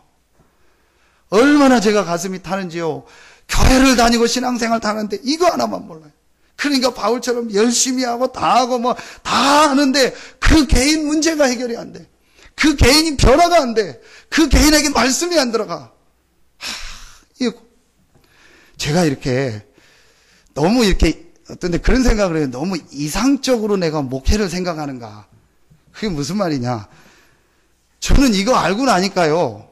얼마나 제가 가슴이 타는지요. 교회를 다니고 신앙생활 하는데 이거 하나만 몰라요. 그러니까 바울처럼 열심히 하고 다 하고 뭐 다 하는데 그 개인 문제가 해결이 안 돼. 그 개인이 변화가 안 돼. 그 개인에게 말씀이 안 들어가. 이거 제가 이렇게 너무 이렇게 어떤데 그런 생각을 해요. 너무 이상적으로 내가 목회를 생각하는가. 그게 무슨 말이냐. 저는 이거 알고 나니까요.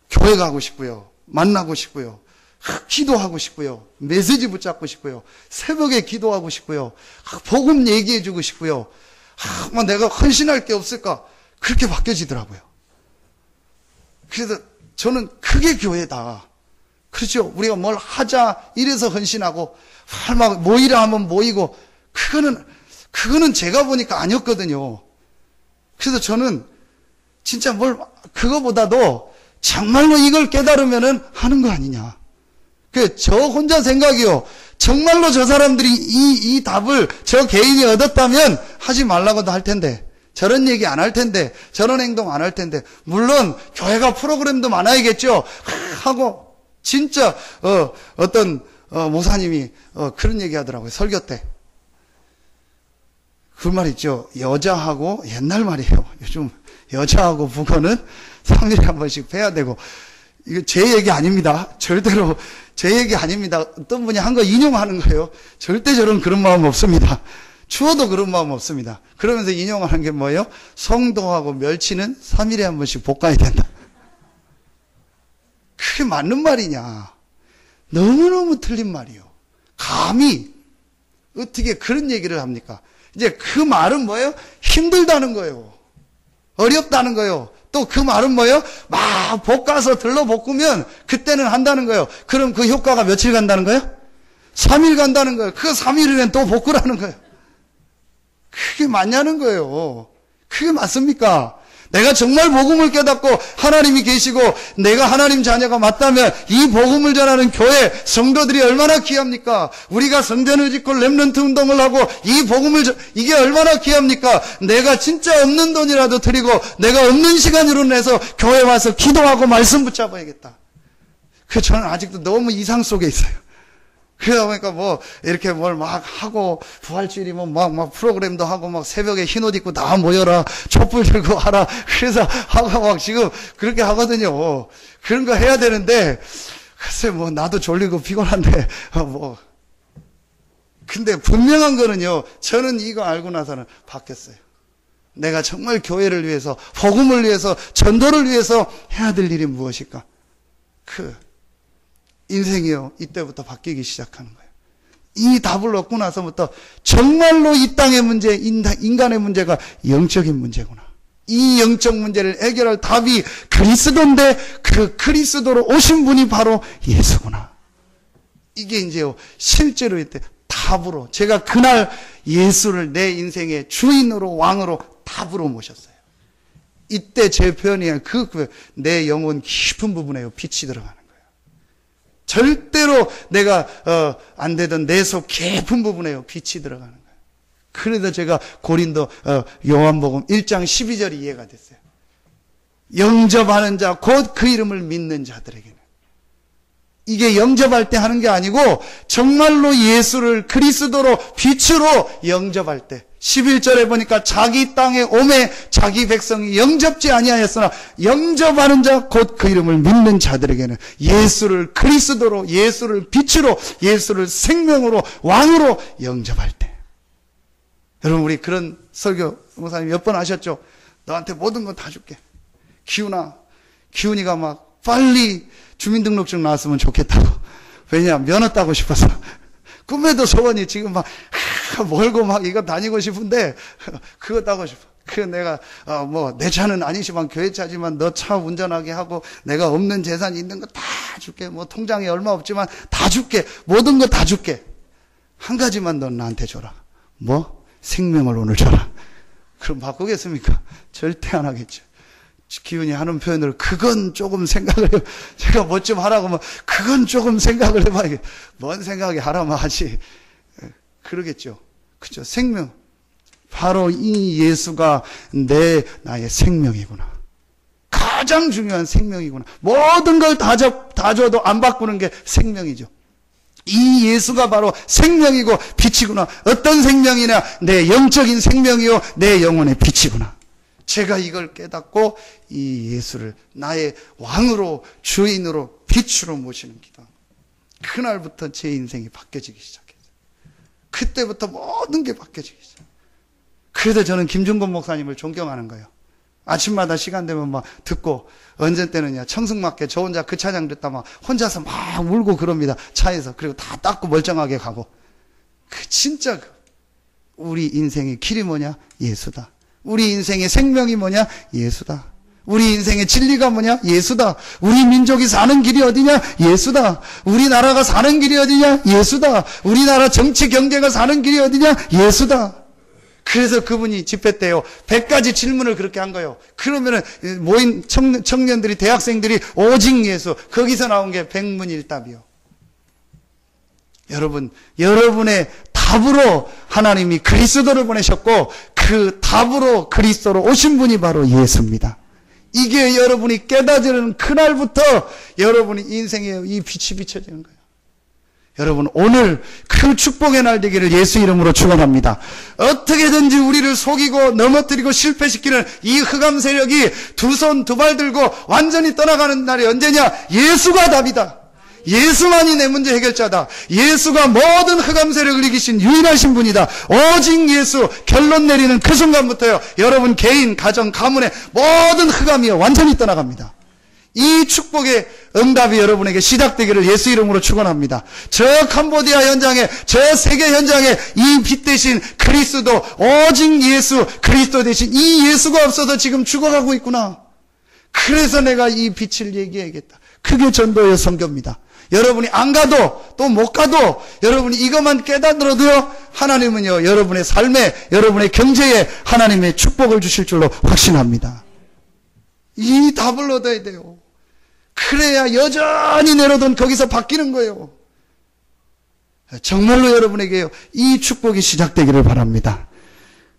교회 가고 싶고요. 만나고 싶고요. 기도하고 싶고요. 메시지 붙잡고 싶고요. 새벽에 기도하고 싶고요. 복음 얘기해주고 싶고요. 내가 헌신할 게 없을까? 그렇게 바뀌어지더라고요. 그래서 저는 그게 교회다. 그렇죠? 우리가 뭘 하자 이래서 헌신하고 막 모이라 하면 모이고 그거는 제가 보니까 아니었거든요. 그래서 저는 진짜 그거보다도 정말로 이걸 깨달으면은 하는 거 아니냐. 저 혼자 생각이요. 정말로 저 사람들이 이 답을 저 개인이 얻었다면 하지 말라고도 할 텐데, 저런 얘기 안 할 텐데, 저런 행동 안 할 텐데, 물론 교회가 프로그램도 많아야겠죠. 하고, 진짜, 어떤, 모사님이, 그런 얘기 하더라고요. 설교 때. 그 말 있죠. 여자하고, 옛날 말이에요. 요즘 여자하고 북어는 3일에 한 번씩 패야 되고, 이거 제 얘기 아닙니다. 절대로 제 얘기 아닙니다. 어떤 분이 한 거 인용하는 거예요. 절대 저런 그런 마음 없습니다. 추워도 그런 마음 없습니다. 그러면서 인용하는 게 뭐예요? 성도하고 멸치는 3일에 한 번씩 볶아야 된다. 그게 맞는 말이냐? 너무너무 틀린 말이요. 감히 어떻게 그런 얘기를 합니까? 이제 그 말은 뭐예요? 힘들다는 거예요. 어렵다는 거예요. 또 그 말은 뭐예요? 막 볶아서 들러 볶으면 그때는 한다는 거예요. 그럼 그 효과가 며칠 간다는 거예요? 3일 간다는 거예요. 그 3일 후엔 또 볶으라는 거예요. 그게 맞냐는 거예요. 그게 맞습니까? 내가 정말 복음을 깨닫고 하나님이 계시고 내가 하나님 자녀가 맞다면 이 복음을 전하는 교회 성도들이 얼마나 귀합니까? 우리가 성전을 짓고 렘넌트 운동을 하고 이 복음을 이게 얼마나 귀합니까? 내가 진짜 없는 돈이라도 드리고 내가 없는 시간으로 내서 교회 와서 기도하고 말씀 붙잡아야겠다. 저는 아직도 너무 이상 속에 있어요. 그러다 보니까 이렇게 뭘 막 하고, 부활주일이면 막 프로그램도 하고, 막 새벽에 흰옷 입고 다 모여라, 촛불 들고 하라. 그래서 하고 막 지금 그렇게 하거든요. 그런 거 해야 되는데, 글쎄 나도 졸리고 피곤한데, 근데 분명한 거는요, 저는 이거 알고 나서는 바뀌었어요. 내가 정말 교회를 위해서, 복음을 위해서, 전도를 위해서 해야 될 일이 무엇일까? 인생이요, 이때부터 바뀌기 시작하는 거예요. 이 답을 얻고 나서부터 정말로 이 땅의 문제, 인간의 문제가 영적인 문제구나. 이 영적 문제를 해결할 답이 그리스도인데 그 그리스도로 오신 분이 바로 예수구나. 이게 이제요, 실제로 이때 답으로, 제가 그날 예수를 내 인생의 주인으로, 왕으로, 답으로 모셨어요. 이때 제 표현이에요. 내 영혼 깊은 부분에요, 빛이 들어가는 거예요. 절대로 내가 안 되던 내 속 깊은 부분에요, 빛이 들어가는 거예요. 그래서 제가 고린도 요한복음 1장 12절이 이해가 됐어요. 영접하는 자 곧 그 이름을 믿는 자들에게는 이게 영접할 때 하는 게 아니고 정말로 예수를 그리스도로 빛으로 영접할 때 11절에 보니까 자기 땅에 오매 자기 백성이 영접지 아니하였으나 영접하는 자 곧 그 이름을 믿는 자들에게는 예수를 그리스도로 예수를 빛으로 예수를 생명으로 왕으로 영접할 때 여러분 우리 그런 설교 목사님 몇 번 하셨죠? 너한테 모든 거 다 줄게. 기훈이가 막 빨리 주민등록증 나왔으면 좋겠다고. 왜냐 면허 따고 싶어서. 꿈에도 소원이 지금 막 멀고 막 이거 다니고 싶은데 그거 따고 싶어. 그 내가 내 차는 아니지만 교회 차지만 너 차 운전하게 하고 내가 없는 재산이 있는 거 다 줄게. 뭐 통장에 얼마 없지만 다 줄게. 모든 거 다 줄게. 한 가지만 넌 나한테 줘라. 뭐? 생명을 오늘 줘라. 그럼 바꾸겠습니까? 절대 안 하겠죠. 기훈이 하는 표현을 그건 조금 생각을 해. 제가 뭐 좀 하라고 하면 그건 조금 생각을 해봐야겠. 뭔 생각이 하라면 하지. 그러겠죠. 그죠? 생명. 바로 이 예수가 나의 생명이구나. 가장 중요한 생명이구나. 모든 걸 다 줘도 안 바꾸는 게 생명이죠. 이 예수가 바로 생명이고 빛이구나. 어떤 생명이냐? 내 영적인 생명이요 내 영혼의 빛이구나. 제가 이걸 깨닫고 이 예수를 나의 왕으로 주인으로 빛으로 모시는 기도. 그날부터 제 인생이 바뀌어지기 시작했어요. 그때부터 모든 게 바뀌어지기 시작했어요. 그래서 저는 김중건 목사님을 존경하는 거예요. 아침마다 시간 되면 막 듣고 언제 때는요 청승맞게 저 혼자 그 찬양 듣다 막 혼자서 막 울고 그럽니다. 차에서. 그리고 다 닦고 멀쩡하게 가고. 진짜 우리 인생의 길이 뭐냐? 예수다. 우리 인생의 생명이 뭐냐? 예수다. 우리 인생의 진리가 뭐냐? 예수다. 우리 민족이 사는 길이 어디냐? 예수다. 우리나라가 사는 길이 어디냐? 예수다. 우리나라 정치 경제가 사는 길이 어디냐? 예수다. 그래서 그분이 집회 때요 100가지 질문을 그렇게 한 거예요. 그러면은 모인 청년들이 대학생들이 오직 예수 거기서 나온 게 백문일답이요. 여러분의 답으로 하나님이 그리스도를 보내셨고 그 답으로 그리스도로 오신 분이 바로 예수입니다. 이게 여러분이 깨닫는 그날부터 여러분의 인생에 이 빛이 비춰지는 거예요. 여러분 오늘 그 축복의 날 되기를 예수 이름으로 축원합니다. 어떻게든지 우리를 속이고 넘어뜨리고 실패시키는 이 흑암 세력이 두 손 두 발 들고 완전히 떠나가는 날이 언제냐? 예수가 답이다. 예수만이 내 문제 해결자다. 예수가 모든 흑암 세력을 이기신 유일하신 분이다. 오직 예수. 결론 내리는 그 순간부터요 여러분 개인, 가정, 가문의 모든 흑암이요 완전히 떠나갑니다. 이 축복의 응답이 여러분에게 시작되기를 예수 이름으로 축원합니다. 저 캄보디아 현장에 저 세계 현장에 이 빛 대신 그리스도 오직 예수 그리스도 대신 이 예수가 없어서 지금 죽어가고 있구나. 그래서 내가 이 빛을 얘기해야겠다. 그게 전도의 선교입니다. 여러분이 안 가도 또 못 가도 여러분이 이것만 깨닫더라도요 하나님은요 여러분의 삶에 여러분의 경제에 하나님의 축복을 주실 줄로 확신합니다. 이 답을 얻어야 돼요. 그래야 여전히 내려던 거기서 바뀌는 거예요. 정말로 여러분에게요 이 축복이 시작되기를 바랍니다.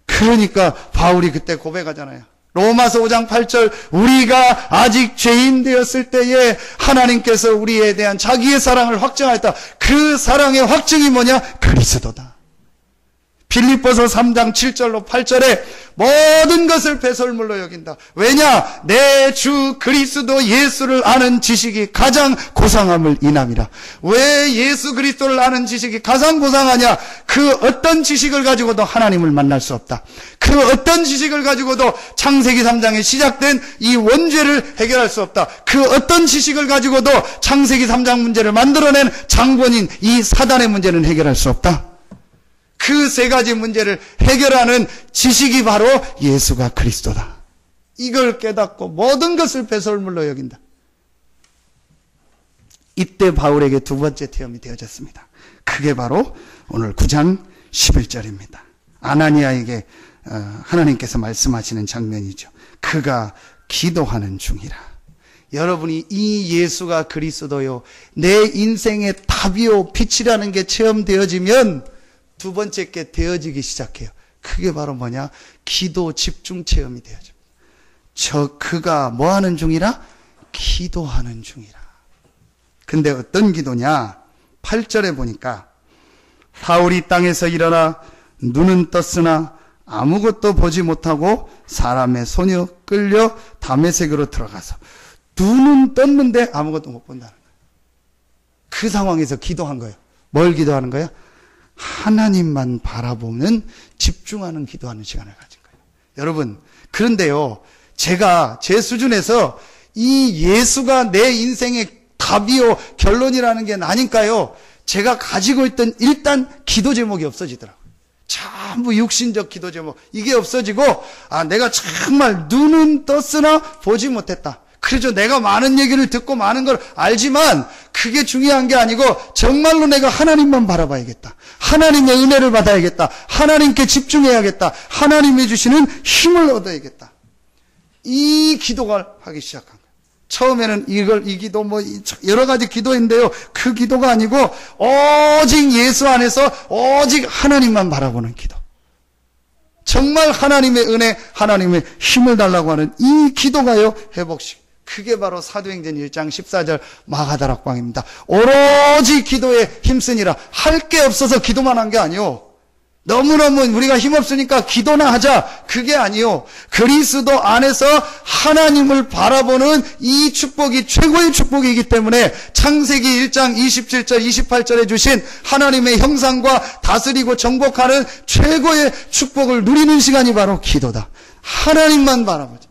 그러니까 바울이 그때 고백하잖아요. 로마서 5장 8절 우리가 아직 죄인 되었을 때에 하나님께서 우리에 대한 자기의 사랑을 확증하였다. 그 사랑의 확증이 뭐냐? 그리스도다. 빌립보서 3장 7절로 8절에 모든 것을 배설물로 여긴다. 왜냐? 내 주 그리스도 예수를 아는 지식이 가장 고상함을 인함이라. 왜 예수 그리스도를 아는 지식이 가장 고상하냐? 그 어떤 지식을 가지고도 하나님을 만날 수 없다. 그 어떤 지식을 가지고도 창세기 3장에 시작된 이 원죄를 해결할 수 없다. 그 어떤 지식을 가지고도 창세기 3장 문제를 만들어낸 장본인 이 사단의 문제는 해결할 수 없다. 그 세 가지 문제를 해결하는 지식이 바로 예수가 그리스도다. 이걸 깨닫고 모든 것을 배설물로 여긴다. 이때 바울에게 두 번째 체험이 되어졌습니다. 그게 바로 오늘 9장 11절입니다. 아나니아에게 하나님께서 말씀하시는 장면이죠. 그가 기도하는 중이라. 여러분이 이 예수가 그리스도요 내 인생의 답이요 빛이라는 게 체험되어지면 두 번째 게 되어지기 시작해요. 그게 바로 뭐냐? 기도 집중 체험이 되어집니다. 그가 뭐 하는 중이라? 기도하는 중이라. 근데 어떤 기도냐? 8절에 보니까 사울이 땅에서 일어나 눈은 떴으나 아무것도 보지 못하고 사람의 손이 끌려 다메섹으로 들어가서 눈은 떴는데 아무것도 못 본다는 거예요. 그 상황에서 기도한 거예요. 뭘 기도하는 거예요? 하나님만 바라보는 집중하는 기도하는 시간을 가진 거예요. 여러분, 그런데요, 제가 제 수준에서 이 예수가 내 인생의 답이요 결론이라는 게 나니까요, 제가 가지고 있던 일단 기도 제목이 없어지더라고요. 전부 육신적 기도 제목, 이게 없어지고, 내가 정말 눈은 떴으나 보지 못했다. 그래서 내가 많은 얘기를 듣고 많은 걸 알지만 그게 중요한 게 아니고 정말로 내가 하나님만 바라봐야겠다. 하나님의 은혜를 받아야겠다. 하나님께 집중해야겠다. 하나님이 주시는 힘을 얻어야겠다. 이 기도가 하기 시작한 거예요. 처음에는 이 기도 여러 가지 기도인데요. 그 기도가 아니고 오직 예수 안에서 오직 하나님만 바라보는 기도. 정말 하나님의 은혜, 하나님의 힘을 달라고 하는 이 기도가요, 회복식. 그게 바로 사도행전 1장 14절 마가다락방입니다. 오로지 기도에 힘쓰니라. 할 게 없어서 기도만 한 게 아니요. 너무너무 우리가 힘없으니까 기도나 하자. 그게 아니요. 그리스도 안에서 하나님을 바라보는 이 축복이 최고의 축복이기 때문에 창세기 1장 27절 28절에 주신 하나님의 형상과 다스리고 정복하는 최고의 축복을 누리는 시간이 바로 기도다. 하나님만 바라보자.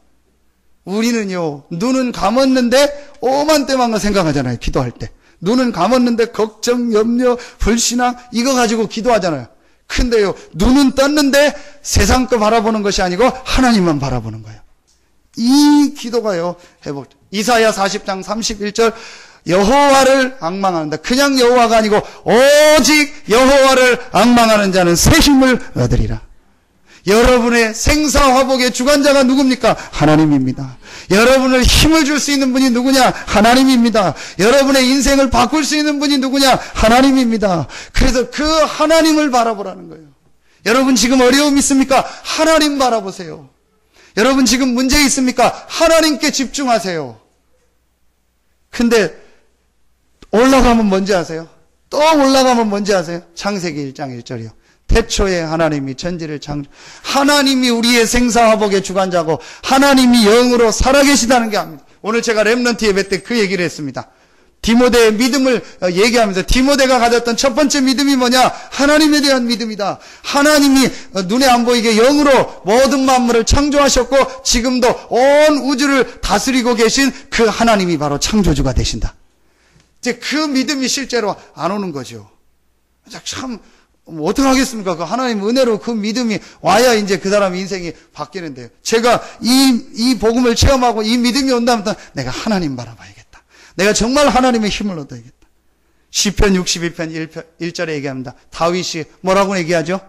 우리는요, 눈은 감았는데 오만 때만 생각하잖아요. 기도할 때. 눈은 감았는데 걱정, 염려, 불신앙 이거 가지고 기도하잖아요. 근데요, 눈은 떴는데 세상 거 바라보는 것이 아니고 하나님만 바라보는 거예요. 이 기도가요, 회복. 이사야 40장 31절 여호와를 앙망한다. 그냥 여호와가 아니고 오직 여호와를 앙망하는 자는 새 힘을 얻으리라. 여러분의 생사화복의 주관자가 누굽니까? 하나님입니다. 여러분을 힘을 줄 수 있는 분이 누구냐? 하나님입니다. 여러분의 인생을 바꿀 수 있는 분이 누구냐? 하나님입니다. 그래서 그 하나님을 바라보라는 거예요. 여러분 지금 어려움 있습니까? 하나님 바라보세요. 여러분 지금 문제 있습니까? 하나님께 집중하세요. 근데 올라가면 뭔지 아세요? 또 올라가면 뭔지 아세요? 창세기 1장 1절이요. 태초에 하나님이 천지를 창조, 하나님이 우리의 생사화복의 주관자고 하나님이 영으로 살아계시다는 게 압니다. 오늘 제가 렘넌트 예배 때 그 얘기를 했습니다. 디모데의 믿음을 얘기하면서 디모데가 가졌던 첫 번째 믿음이 뭐냐? 하나님에 대한 믿음이다. 하나님이 눈에 안 보이게 영으로 모든 만물을 창조하셨고 지금도 온 우주를 다스리고 계신 그 하나님이 바로 창조주가 되신다. 이제 그 믿음이 실제로 안 오는 거죠. 참 어떻게 하겠습니까? 그 하나님 은혜로 그 믿음이 와야 이제 그 사람 인생이 바뀌는데요. 제가 이 복음을 체험하고 이 믿음이 온다면 내가 하나님 바라봐야겠다. 내가 정말 하나님의 힘을 얻어야겠다. 시편 62편 1절에 얘기합니다. 다윗이 뭐라고 얘기하죠?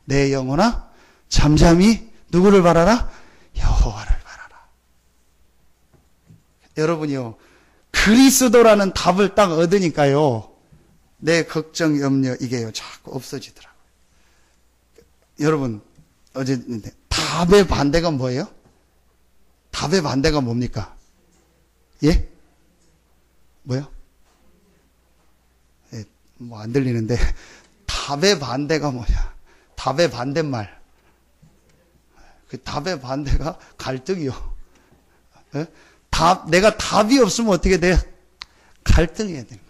내 영혼아 잠잠히 누구를 바라라? 여호와를 바라라. 여러분이요, 그리스도라는 답을 딱 얻으니까요, 내 걱정, 염려 이게요 자꾸 없어지더라고요. 여러분, 어제 답의 반대가 뭐예요? 답의 반대가 뭡니까? 예? 뭐요? 예, 뭐 안 들리는데 답의 반대가 뭐냐? 답의 반대말. 그 답의 반대가 갈등이요. 예? 내가 답이 없으면 어떻게 돼? 갈등해야 되는 거예요.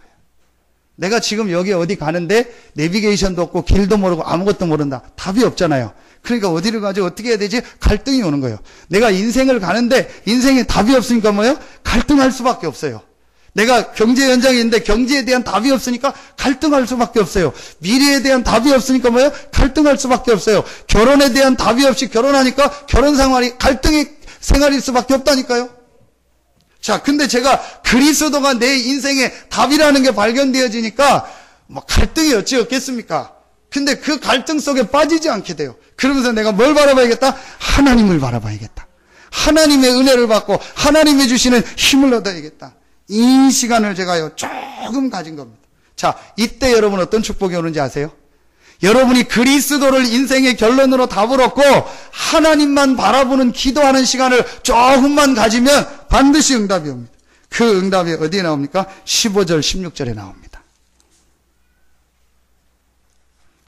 내가 지금 여기 어디 가는데 내비게이션도 없고 길도 모르고 아무것도 모른다. 답이 없잖아요. 그러니까 어디를 가지 어떻게 해야 되지? 갈등이 오는 거예요. 내가 인생을 가는데 인생에 답이 없으니까 뭐예요? 갈등할 수밖에 없어요. 내가 경제 현장에 있는데 경제에 대한 답이 없으니까 갈등할 수밖에 없어요. 미래에 대한 답이 없으니까 뭐예요? 갈등할 수밖에 없어요. 결혼에 대한 답이 없이 결혼하니까 결혼 생활이 갈등의 생활일 수밖에 없다니까요. 자, 근데 제가 그리스도가 내 인생의 답이라는 게 발견되어지니까 뭐 갈등이 어찌 없겠습니까? 근데 그 갈등 속에 빠지지 않게 돼요. 그러면서 내가 뭘 바라봐야겠다? 하나님을 바라봐야겠다. 하나님의 은혜를 받고 하나님이 주시는 힘을 얻어야겠다. 이 시간을 제가요 조금 가진 겁니다. 자, 이때 여러분 어떤 축복이 오는지 아세요? 여러분이 그리스도를 인생의 결론으로 답을 얻고 하나님만 바라보는 기도하는 시간을 조금만 가지면 반드시 응답이 옵니다. 그 응답이 어디에 나옵니까? 15절, 16절에 나옵니다.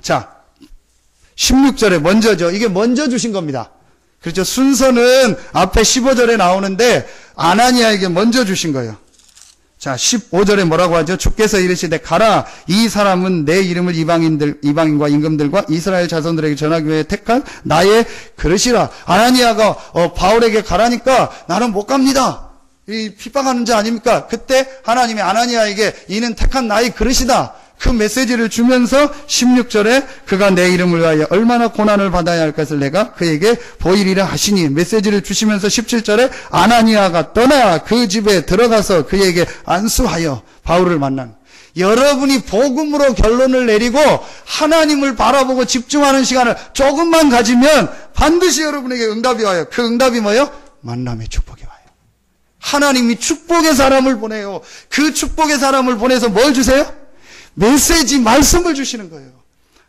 자, 16절에 먼저죠. 이게 먼저 주신 겁니다. 그렇죠. 순서는 앞에 15절에 나오는데 아나니아에게 먼저 주신 거예요. 자, 15절에 뭐라고 하죠? 주께서 이르시되 가라. 이 사람은 내 이름을 이방인과 임금들과 이스라엘 자손들에게 전하기 위해 택한 나의 그릇이라. 아나니아가 바울에게 가라니까 나는 못 갑니다. 이 핍박하는 자 아닙니까? 그때 하나님이 아나니아에게 이는 택한 나의 그릇이다. 그 메시지를 주면서 16절에 그가 내 이름을 위하여 얼마나 고난을 받아야 할 것을 내가 그에게 보이리라 하시니, 메시지를 주시면서 17절에 아나니아가 떠나 그 집에 들어가서 그에게 안수하여 바울을 만난. 여러분이 복음으로 결론을 내리고 하나님을 바라보고 집중하는 시간을 조금만 가지면 반드시 여러분에게 응답이 와요. 그 응답이 뭐예요? 만남의 축복이 와요. 하나님이 축복의 사람을 보내요. 그 축복의 사람을 보내서 뭘 주세요? 메시지, 말씀을 주시는 거예요.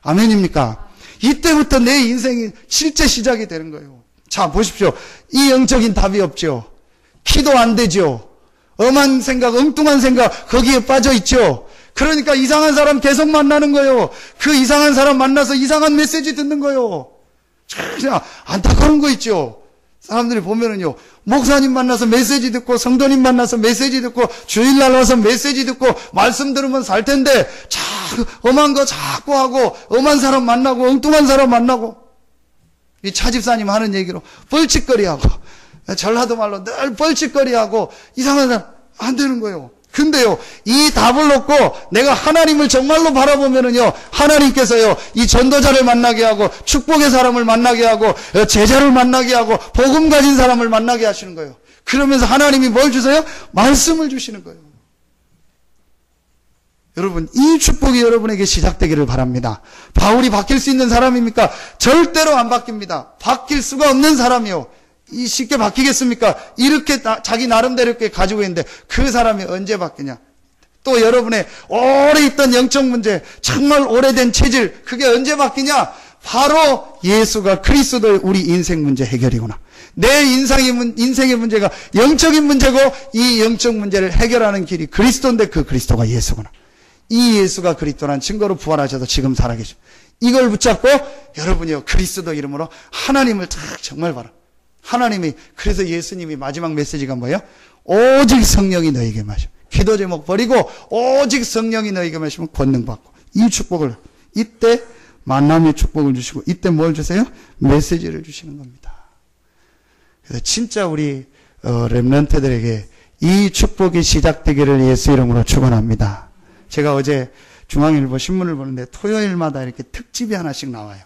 아멘입니까? 이때부터 내 인생이 실제 시작이 되는 거예요. 자, 보십시오. 이 영적인 답이 없죠. 기도 안 되죠. 엄한 생각, 엉뚱한 생각 거기에 빠져 있죠. 그러니까 이상한 사람 계속 만나는 거예요. 그 이상한 사람 만나서 이상한 메시지 듣는 거예요. 그냥 안타까운 거 있죠. 사람들이 보면은요, 목사님 만나서 메시지 듣고 성도님 만나서 메시지 듣고 주일날 와서 메시지 듣고 말씀 들으면 살 텐데 엄한 거 자꾸 하고 엄한 사람 만나고 엉뚱한 사람 만나고, 이 차집사님 하는 얘기로 뻘짓거리하고 전라도 말로 늘 뻘짓거리하고 이상한 사람 안 되는 거예요. 근데요, 이 답을 놓고 내가 하나님을 정말로 바라보면은요, 하나님께서요, 이 전도자를 만나게 하고, 축복의 사람을 만나게 하고, 제자를 만나게 하고, 복음 가진 사람을 만나게 하시는 거예요. 그러면서 하나님이 뭘 주세요? 말씀을 주시는 거예요. 여러분, 이 축복이 여러분에게 시작되기를 바랍니다. 바울이 바뀔 수 있는 사람입니까? 절대로 안 바뀝니다. 바뀔 수가 없는 사람이요. 이 쉽게 바뀌겠습니까? 이렇게 자기 나름대로 이렇게 가지고 있는데 그 사람이 언제 바뀌냐? 또 여러분의 오래 있던 영적 문제, 정말 오래된 체질, 그게 언제 바뀌냐? 바로 예수가 그리스도의 우리 인생 문제 해결이구나. 내 인생의 문제가 영적인 문제고 이 영적 문제를 해결하는 길이 그리스도인데 그 그리스도가 예수구나. 이 예수가 그리스도란 증거로 부활하셔서 지금 살아계십니다. 이걸 붙잡고 여러분이요, 그리스도 이름으로 하나님을 정말 바라. 하나님이, 그래서 예수님이 마지막 메시지가 뭐예요? 오직 성령이 너에게 마시면, 기도 제목 버리고 오직 성령이 너에게 마시면 권능 받고, 이 축복을, 이때 만남의 축복을 주시고, 이때 뭘 주세요? 메시지를 주시는 겁니다. 그래서 진짜 우리 렘넌트들에게 이 축복이 시작되기를 예수 이름으로 축원합니다. 제가 어제 중앙일보 신문을 보는데 토요일마다 이렇게 특집이 하나씩 나와요.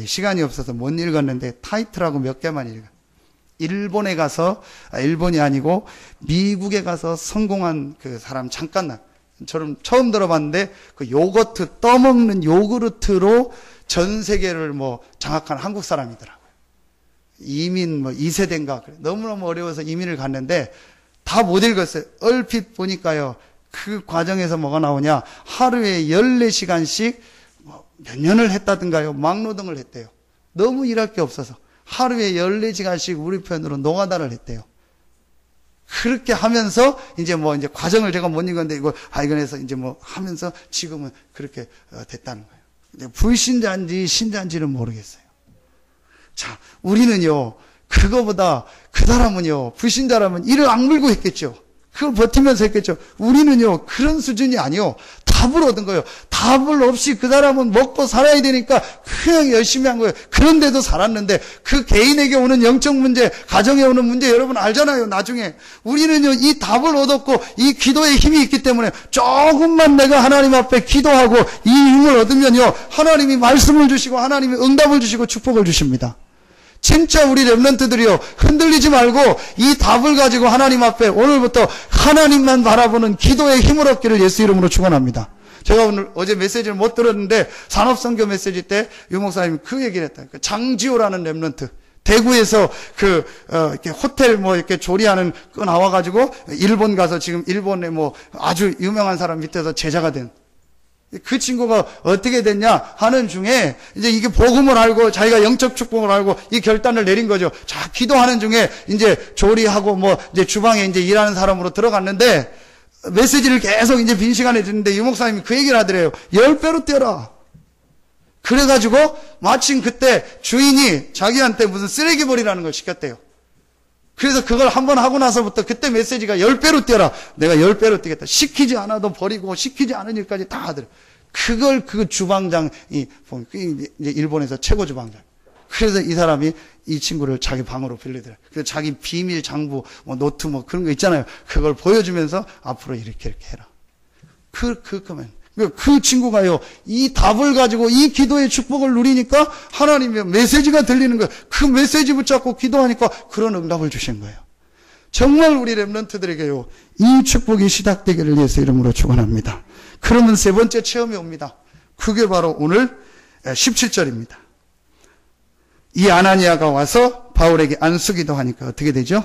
시간이 없어서 못 읽었는데 타이틀하고 몇 개만 읽어요. 일본에 가서, 일본이 아니고 미국에 가서 성공한 그 사람 잠깐 저는 처음 들어봤는데, 그 요거트, 떠먹는 요구르트로 전 세계를 장악한 한국 사람이더라고요. 이민 2세대인가. 너무너무 어려워서 이민을 갔는데 다 못 읽었어요. 얼핏 보니까요, 그 과정에서 뭐가 나오냐, 하루에 14시간씩 몇 년을 했다든가요, 막노동을 했대요. 너무 일할 게 없어서 하루에 14시간씩 우리 표현으로 노가다를 했대요. 그렇게 하면서 이제 과정을 제가 못 읽었는데 이걸 발견해서 이제 하면서 지금은 그렇게 됐다는 거예요. 불신자인지 신자인지는 모르겠어요. 자, 우리는요, 그거보다 그 사람은요, 불신자라면 이를 악물고 했겠죠. 그걸 버티면서 했겠죠. 우리는요, 그런 수준이 아니요. 답을 얻은 거예요. 답을 없이 그 사람은 먹고 살아야 되니까 그냥 열심히 한 거예요. 그런데도 살았는데, 그 개인에게 오는 영적 문제, 가정에 오는 문제 여러분 알잖아요, 나중에. 우리는요, 이 답을 얻었고 이 기도의 힘이 있기 때문에 조금만 내가 하나님 앞에 기도하고 이 힘을 얻으면요, 하나님이 말씀을 주시고 하나님이 응답을 주시고 축복을 주십니다. 진짜 우리 렘넌트들이요, 흔들리지 말고 이 답을 가지고 하나님 앞에 오늘부터 하나님만 바라보는 기도의 힘을 얻기를 예수 이름으로 축원합니다. 제가 어제 메시지를 못 들었는데 산업선교 메시지 때 유 목사님이 그 얘기를 했다. 장지호라는 렘넌트, 대구에서 이렇게 호텔 이렇게 조리하는 거 나와가지고 일본 가서 지금 일본에 아주 유명한 사람 밑에서 제자가 된, 그 친구가 어떻게 됐냐 하는 중에 이제 이게 복음을 알고 자기가 영적 축복을 알고 이 결단을 내린 거죠. 자, 기도하는 중에 이제 조리하고 뭐 이제 주방에 이제 일하는 사람으로 들어갔는데 메시지를 계속 이제 빈 시간에 듣는데 유 목사님이 그 얘기를 하더래요. 10배로 뛰어라. 그래가지고 마침 그때 주인이 자기한테 무슨 쓰레기 버리라는 걸 시켰대요. 그래서 그걸 한번 하고 나서부터 그때 메시지가 10배로 뛰어라. 내가 10배로 뛰겠다. 시키지 않아도 버리고 시키지 않은 일까지 다 하더래. 그걸 그 주방장이, 이제 일본에서 최고 주방장. 그래서 이 사람이 이 친구를 자기 방으로 빌리더래. 그래서 자기 비밀 장부, 뭐 노트 뭐 그런 거 있잖아요. 그걸 보여주면서 앞으로 이렇게 해라. 그 친구가요, 이 답을 가지고 이 기도의 축복을 누리니까 하나님의 메시지가 들리는 거예요. 그 메시지 붙잡고 기도하니까 그런 응답을 주신 거예요. 정말 우리 렘넌트들에게요, 이 축복이 시작되기를 예수 이름으로 축원합니다. 그러면 세 번째 체험이 옵니다. 그게 바로 오늘 17절입니다. 이 아나니아가 와서 바울에게 안수기도 하니까 어떻게 되죠?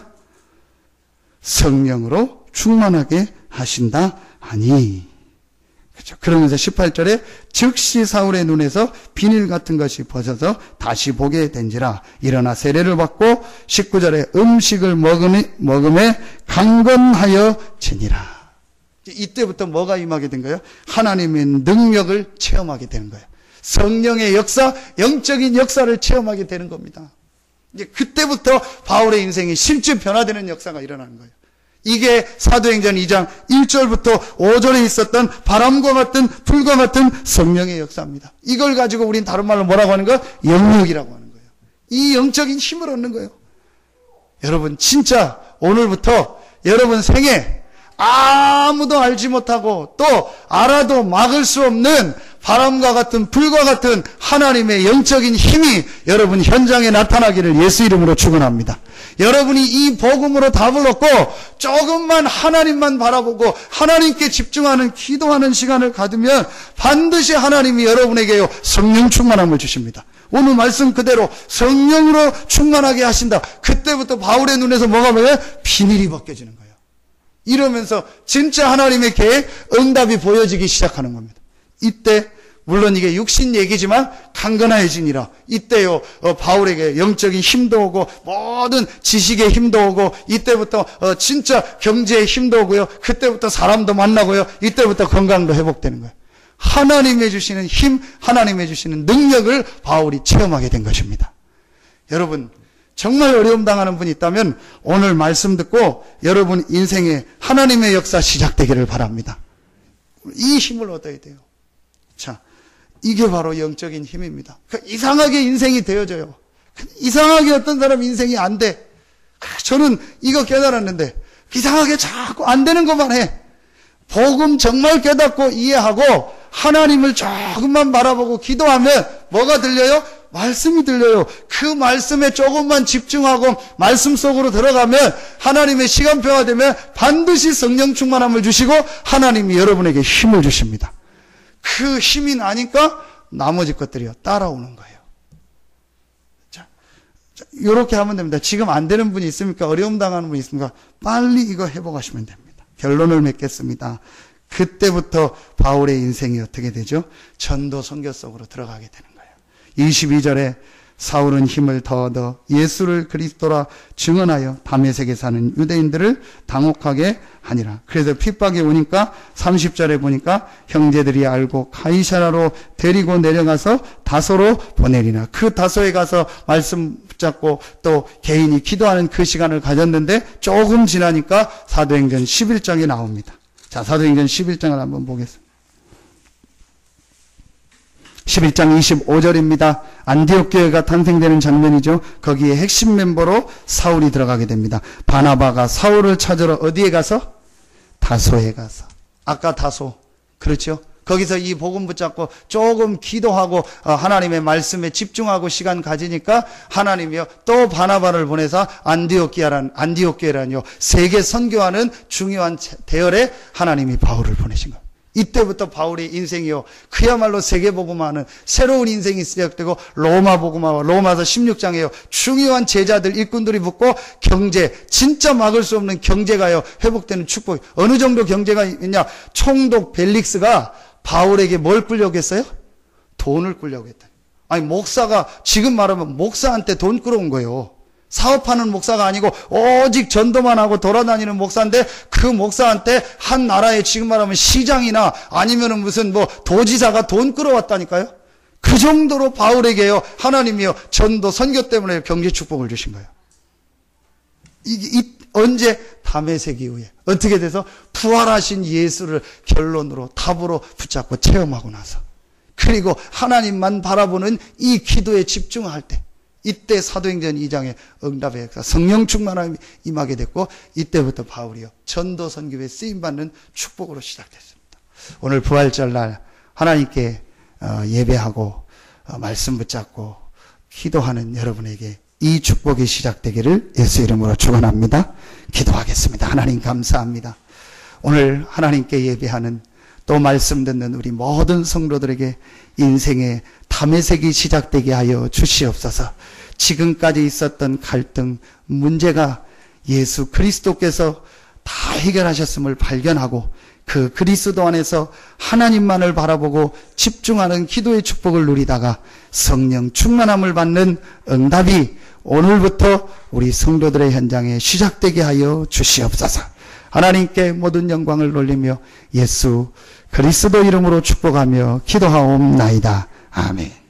성령으로 충만하게 하신다 하니. 그렇죠. 그러면서 18절에 즉시 사울의 눈에서 비닐 같은 것이 벗어서 다시 보게 된지라 일어나 세례를 받고 19절에 음식을 먹음에 강건하여 지니라. 이때부터 뭐가 임하게 된 거예요? 하나님의 능력을 체험하게 되는 거예요. 성령의 역사, 영적인 역사를 체험하게 되는 겁니다. 이제 그때부터 바울의 인생이 실제 변화되는 역사가 일어나는 거예요. 이게 사도행전 2장 1절부터 5절에 있었던 바람과 같은 불과 같은 성령의 역사입니다. 이걸 가지고 우린 다른 말로 뭐라고 하는 거예요? 영육이라고 하는 거예요. 이 영적인 힘을 얻는 거예요. 여러분 진짜 오늘부터 여러분 생에 아무도 알지 못하고 또 알아도 막을 수 없는 바람과 같은 불과 같은 하나님의 영적인 힘이 여러분 현장에 나타나기를 예수 이름으로 축원합니다. 여러분이 이 복음으로 답을 얻고 조금만 하나님만 바라보고 하나님께 집중하는 기도하는 시간을 가두면 반드시 하나님이 여러분에게요 성령 충만함을 주십니다. 오늘 말씀 그대로 성령으로 충만하게 하신다. 그때부터 바울의 눈에서 뭐가 보여요? 비닐이 벗겨지는 거예요. 이러면서 진짜 하나님의 계획, 응답이 보여지기 시작하는 겁니다. 이때 물론 이게 육신 얘기지만 강건해지니라. 이때요 바울에게 영적인 힘도 오고 모든 지식의 힘도 오고 이때부터 진짜 경제의 힘도 오고요. 그때부터 사람도 만나고요. 이때부터 건강도 회복되는 거예요. 하나님이 주시는 힘, 하나님이 주시는 능력을 바울이 체험하게 된 것입니다. 여러분 정말 어려움 당하는 분이 있다면 오늘 말씀 듣고 여러분 인생에 하나님의 역사 시작되기를 바랍니다. 이 힘을 얻어야 돼요. 자, 이게 바로 영적인 힘입니다. 이상하게 인생이 되어져요. 이상하게 어떤 사람 인생이 안 돼. 저는 이거 깨달았는데 이상하게 자꾸 안 되는 것만 해. 복음 정말 깨닫고 이해하고 하나님을 조금만 바라보고 기도하면 뭐가 들려요? 말씀이 들려요. 그 말씀에 조금만 집중하고 말씀 속으로 들어가면 하나님의 시간표가 되면 반드시 성령 충만함을 주시고 하나님이 여러분에게 힘을 주십니다. 그 힘이 나니까 나머지 것들이요 따라오는 거예요. 자, 이렇게 하면 됩니다. 지금 안 되는 분이 있습니까? 어려움 당하는 분이 있습니까? 빨리 이거 회복하시면 됩니다. 결론을 맺겠습니다. 그때부터 바울의 인생이 어떻게 되죠? 전도 선교 속으로 들어가게 되는 거예요. 22절에 사울은 힘을 더 얻어 예수를 그리스도라 증언하여 다메섹에 사는 유대인들을 당혹하게 하니라. 그래서 핍박이 오니까 30절에 보니까 형제들이 알고 가이사라로 데리고 내려가서 다소로 보내리나. 그 다소에 가서 말씀 붙잡고 또 개인이 기도하는 그 시간을 가졌는데 조금 지나니까 사도행전 11장이 나옵니다. 자, 사도행전 11장을 한번 보겠습니다. 11장 25절입니다. 안디옥 교회가 탄생되는 장면이죠. 거기에 핵심 멤버로 사울이 들어가게 됩니다. 바나바가 사울을 찾으러 어디에 가서? 다소에 가서. 아까 다소. 그렇죠? 거기서 이 복음 붙잡고 조금 기도하고 하나님의 말씀에 집중하고 시간 가지니까 하나님이요 또 바나바를 보내서 안디옥 교회라는요 세계 선교하는 중요한 대열에 하나님이 바울을 보내신 거예요. 이때부터 바울의 인생이요 그야말로 세계복음화하는 새로운 인생이 시작되고 로마복음화와 로마서 16장에요 중요한 제자들 일꾼들이 붙고 경제 진짜 막을 수 없는 경제가요 회복되는 축복. 어느 정도 경제가 있냐? 총독 벨릭스가 바울에게 뭘 끌려고 했어요? 돈을 끌려고 했다. 아니, 목사가, 지금 말하면 목사한테 돈 끌어온 거예요. 사업하는 목사가 아니고 오직 전도만 하고 돌아다니는 목사인데 그 목사한테 한 나라에 지금 말하면 시장이나 아니면은 무슨 뭐 도지사가 돈 끌어왔다니까요. 그 정도로 바울에게요, 하나님이요, 전도 선교 때문에 경제 축복을 주신 거예요. 언제? 다메섹 이후에. 어떻게 돼서? 부활하신 예수를 결론으로 답으로 붙잡고 체험하고 나서. 그리고 하나님만 바라보는 이 기도에 집중할 때, 이때 사도행전 2장의 응답의 역사, 성령 충만함이 임하게 됐고, 이때부터 바울이요, 전도 선교에 쓰임받는 축복으로 시작됐습니다. 오늘 부활절 날 하나님께 예배하고 말씀 붙잡고 기도하는 여러분에게 이 축복이 시작되기를 예수 이름으로 축원합니다. 기도하겠습니다. 하나님 감사합니다. 오늘 하나님께 예배하는 또 말씀 듣는 우리 모든 성도들에게 인생의 다메섹이 시작되게 하여 주시옵소서. 지금까지 있었던 갈등, 문제가 예수 그리스도께서 다 해결하셨음을 발견하고 그 그리스도 안에서 하나님만을 바라보고 집중하는 기도의 축복을 누리다가 성령 충만함을 받는 응답이 오늘부터 우리 성도들의 현장에 시작되게 하여 주시옵소서. 하나님께 모든 영광을 돌리며 예수 그리스도 이름으로 축복하며 기도하옵나이다. 아멘.